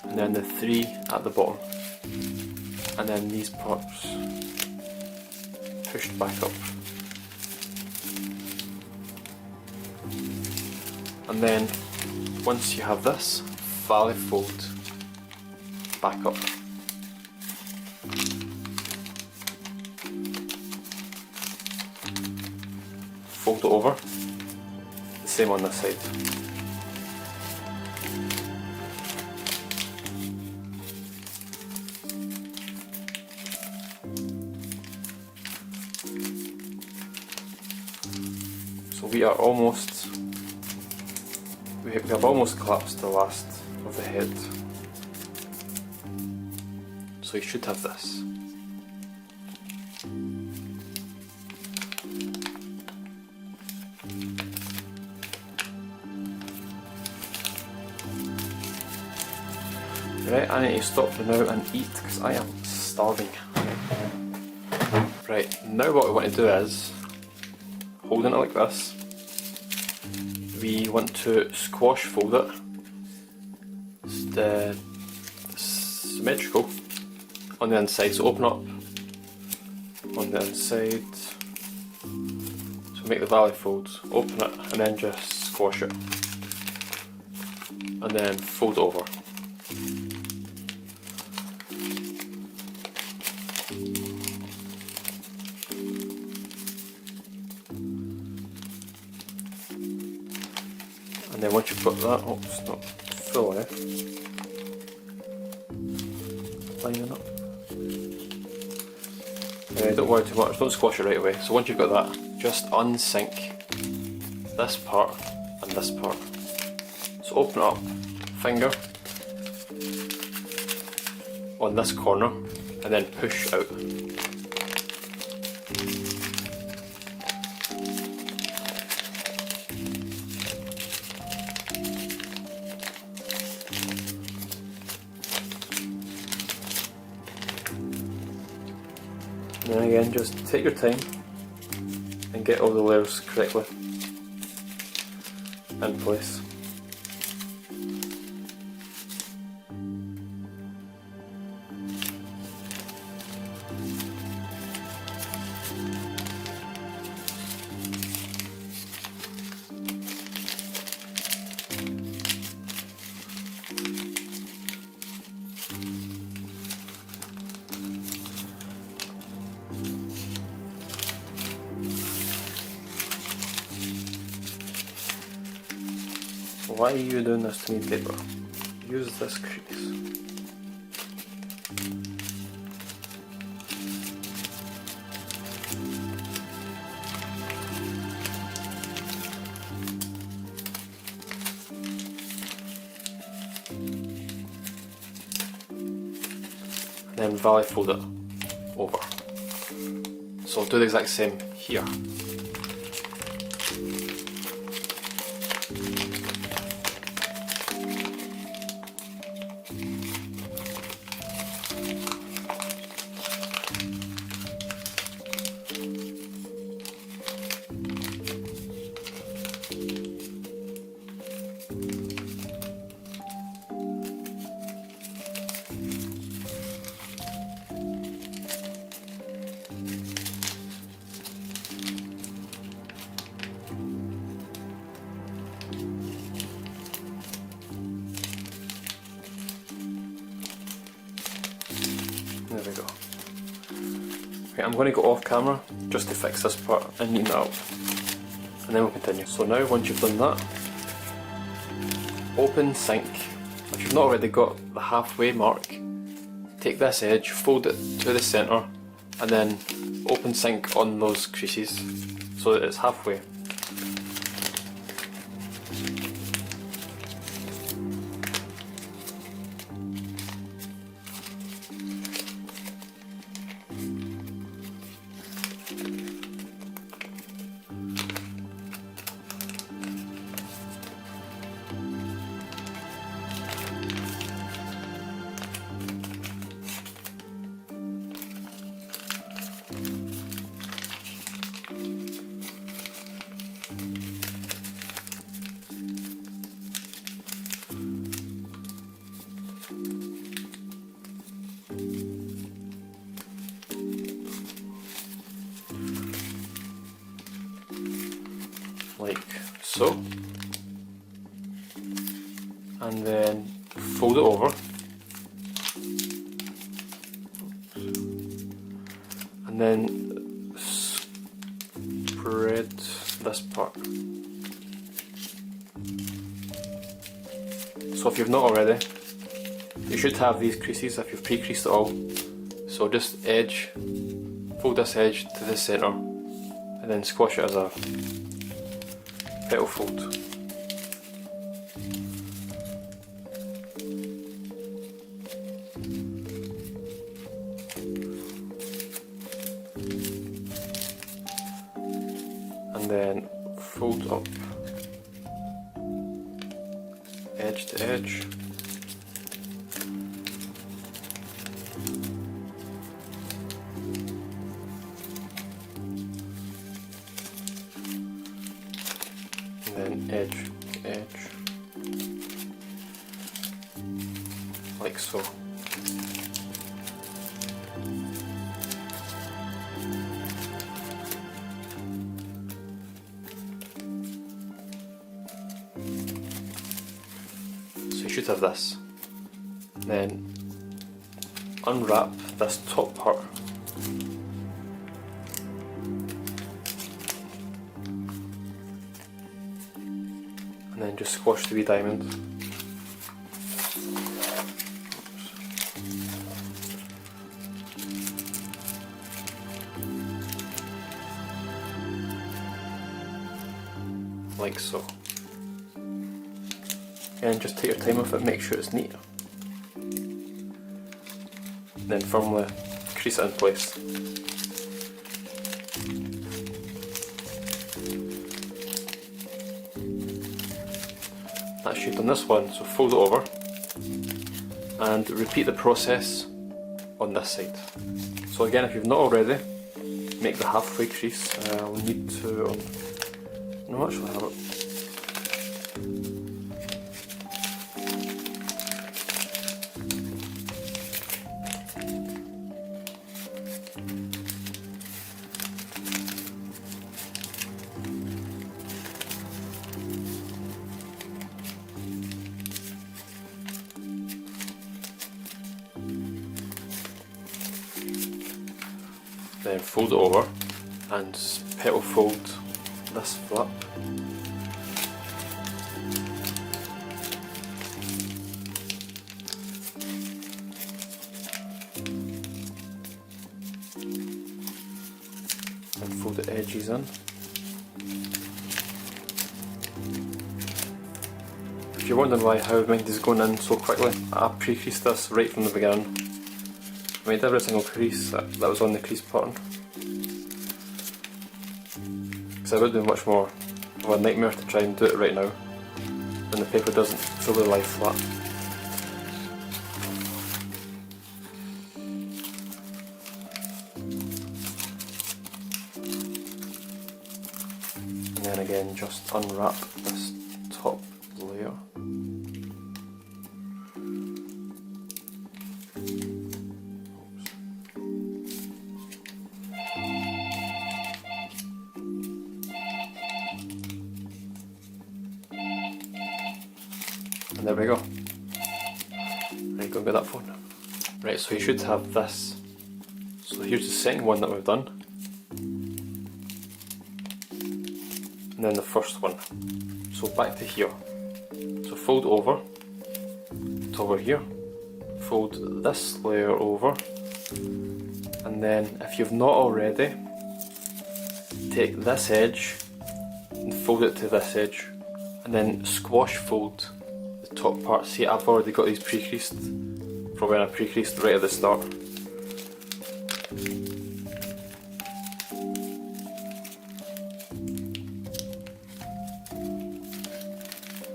and then the 3 at the bottom, and then these parts pushed back up. And then once you have this, valley fold back up. Fold it over, the same on this side. So we have almost collapsed the last of the head. So you should have this. Right, I need to stop for now and eat because I am starving. Right, now what we want to do is, holding it like this, we want to squash fold it, the symmetrical on the inside, so open up on the inside, so make the valley folds, open it and then just squash it, and then fold over. And then once you've got that, oh, it's not full enough. Lining up. Don't worry too much, don't squash it right away. So once you've got that, just unsync this part and this part. So open it up, finger on this corner, and then push out. And then again, just take your time and get all the layers correctly in place. Why are you doing this to me, paper? Use this crease. And then valley fold it over. So I'll do the exact same here. There we go. Okay, I'm going to go off camera just to fix this part and neaten it up, and then we'll continue. So now once you've done that, open sync. If you've not already got the halfway mark, take this edge, fold it to the centre, and then open sync on those creases so that it's halfway. so, and then fold it over, and then spread this part. So if you've not already, you should have these creases if you've pre-creased it all. So just edge, fold this edge to the centre, and then squash it as a petal fold. And then fold up, edge to edge. And then edge to edge, like so. So you should have this. Then unwrap this top part. And then just squash the wee diamond. Like so. And just take your time with it, make sure it's neat. Then firmly crease it in place. That's shaped on this one, so fold it over and repeat the process on this side. So again, if you've not already, make the halfway crease. We'll need to, no actually I have it. Then fold it over and petal fold this flap. And fold the edges in. If you're wondering why how mine is going in so quickly, I pre-creased this right from the beginning. I made every single crease that was on the crease pattern. Because it would be much more of a nightmare to try and do it right now when the paper doesn't fully lie flat. And then again just unwrap this top layer. And there we go. Right, go and get that phone. Right, so you should have this. So here's the second one that we've done. And then the first one. So back to here. So fold over to over here. Fold this layer over. And then if you've not already, take this edge and fold it to this edge. And then squash fold top part. See, I've already got these pre-creased from when I pre-creased right at the start.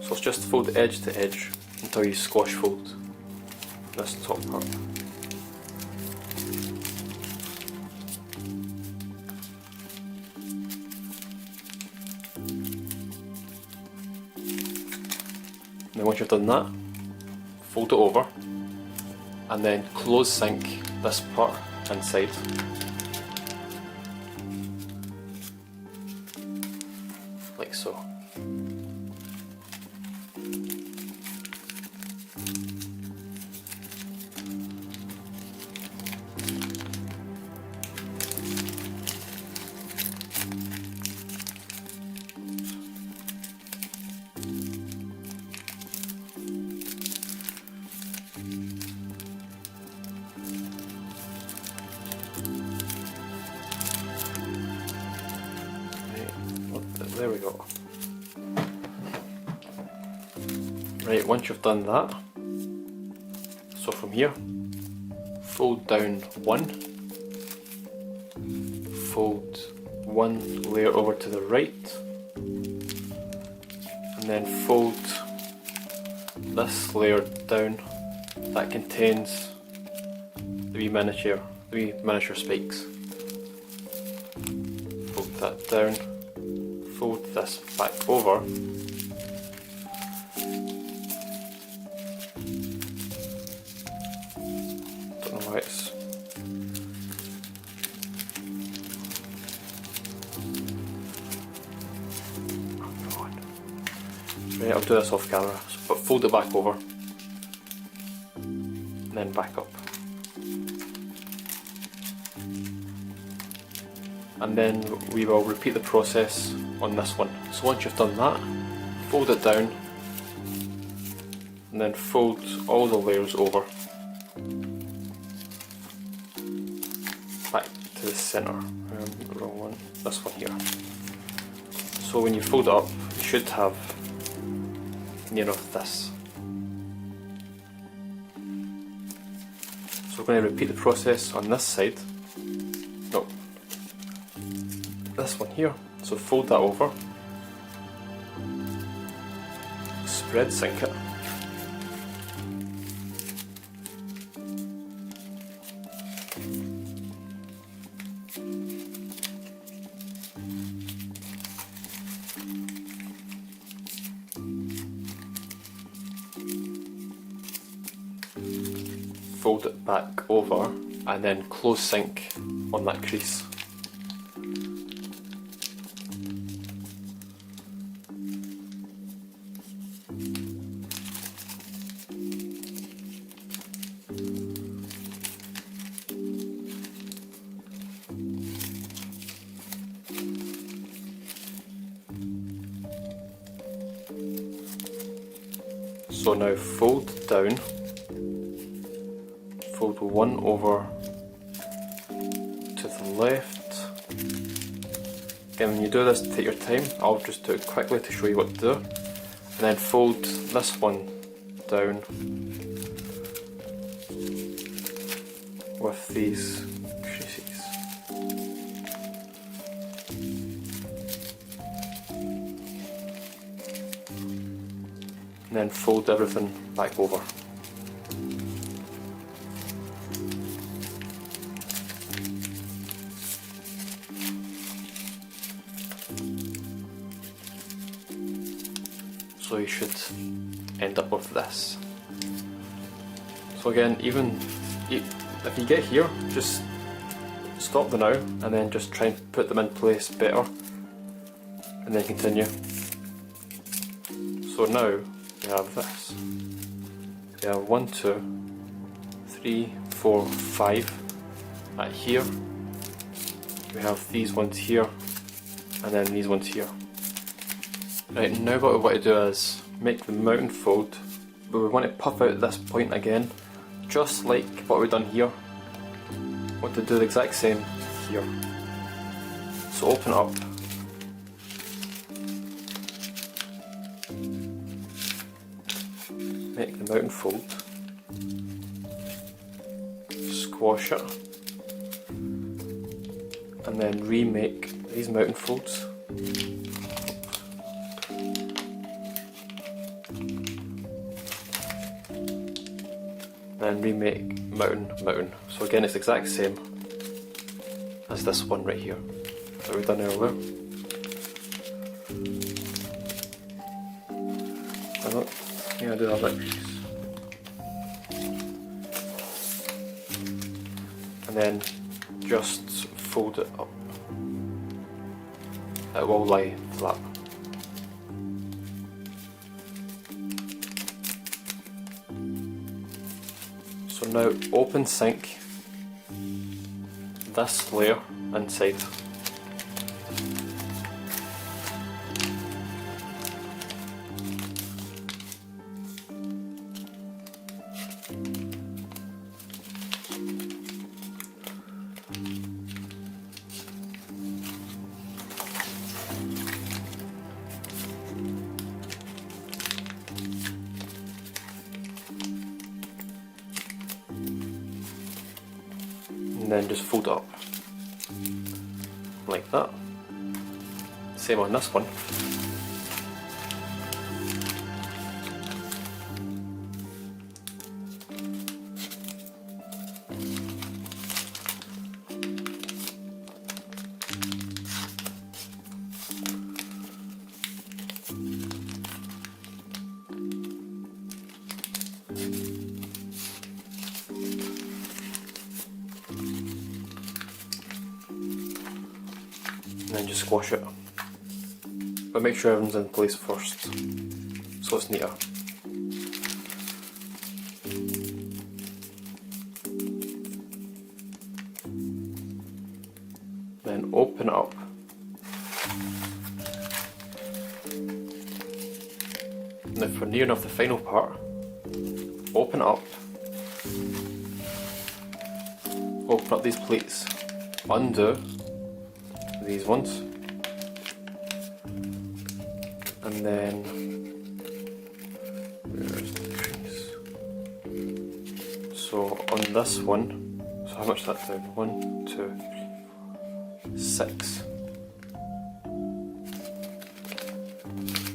So it's just fold edge to edge until you squash fold this top part. And then once you've done that, fold it over and then close sync this part inside. Like so. there we go. Right, once you've done that, so from here, fold down one, fold one layer over to the right, and then fold this layer down that contains the wee miniature spikes. Fold that down, fold this back over, don't know why it's right, I'll do this off camera, but fold it back over and then back up. And then we will repeat the process on this one. So once you've done that, fold it down and then fold all the layers over back to the centre. Wrong one, this one here. So when you fold it up, you should have near enough this. So we're going to repeat the process on this side. No, this one here. So fold that over, spread sink it, fold it back over, and then close sink on that crease. So now fold down, fold one over to the left. Again, when you do this, take your time. I'll just do it quickly to show you what to do. And then fold this one down with these creases. And then fold everything back over. So you should end up with this. So again, even if you get here, just stop the now and then just try and put them in place better and then continue. So now we have this. We have 1, 2, 3, 4, 5 at here. We have these ones here and then these ones here. Right, now what we want to do is make the mountain fold, but we want to puff out this point again, just like what we've done here. We want to do the exact same here. So open it up. Make the mountain fold, squash it, and then remake these mountain folds. Then remake mountain. So again, it's the exact same as this one right here that we've done earlier. Yeah, I do have that piece. And then just fold it up. It will lie flat. So now open sink this layer inside. then just fold it up like that. Same on this one. And then just squash it. But make sure everything's in place first, so it's neater. Then open it up. And if we're near enough the final part, open it up. Open up these pleats, undo these ones, and then where's the crease? So on this one, so how much is that down? 1, 2, 6.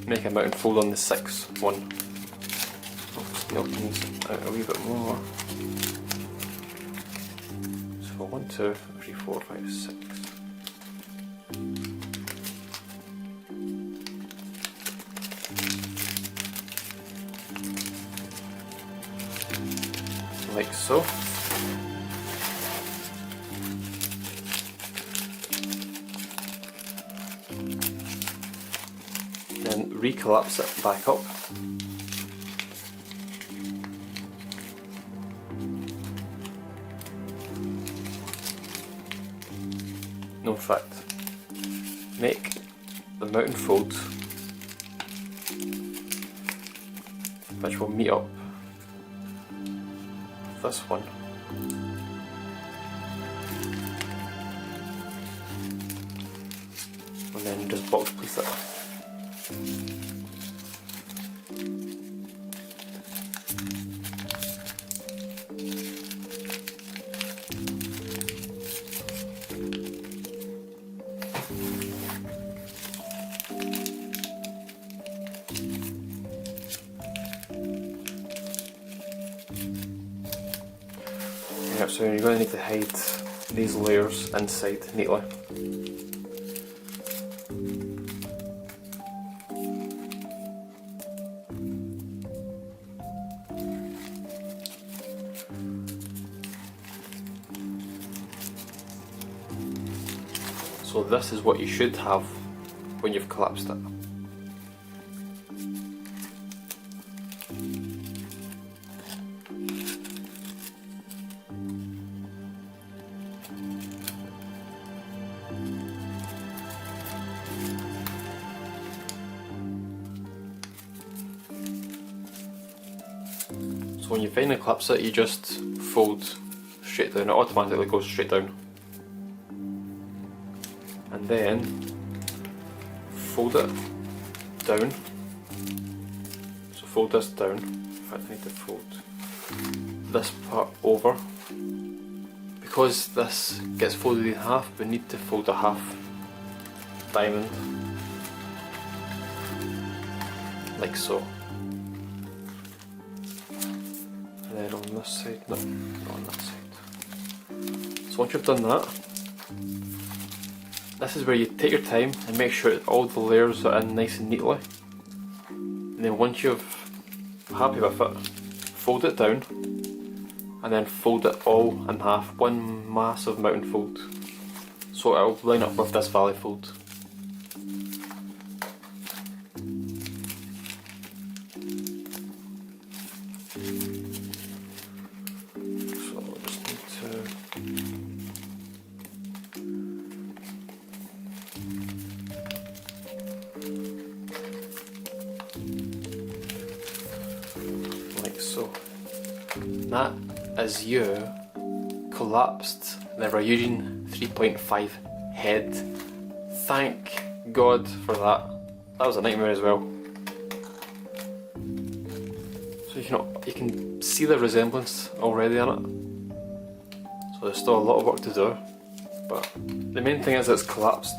Make a mountain fold on the 6th one. Obviously opens out a wee bit more. So 1, 2, 3, 4, 5, 6. Like so. Then recollapse it back up. No, in fact, make the mountain fold which will meet up with this one. And then just box place it. Yep, so you're going to need to hide these layers inside neatly. So this is what you should have when you've collapsed it. So when you finally collapse it, you just fold straight down. It automatically goes straight down. And then fold it down. So fold this down. In fact, I need to fold this part over. Because this gets folded in half, we need to fold a half diamond. Like so. And then on this side, no, not on that side. So once you've done that, this is where you take your time and make sure that all the layers are in nice and neatly. And then once you're happy with it, fold it down and then fold it all in half, one massive mountain fold. So it'll line up with this valley fold. So I just need to so. That is you collapsed the Ryujin 3.5 head. Thank God for that. That was a nightmare as well. So you can see the resemblance already on it. So So there's still a lot of work to do, but the main thing is it's collapsed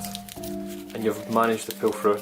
and you've managed to pull through.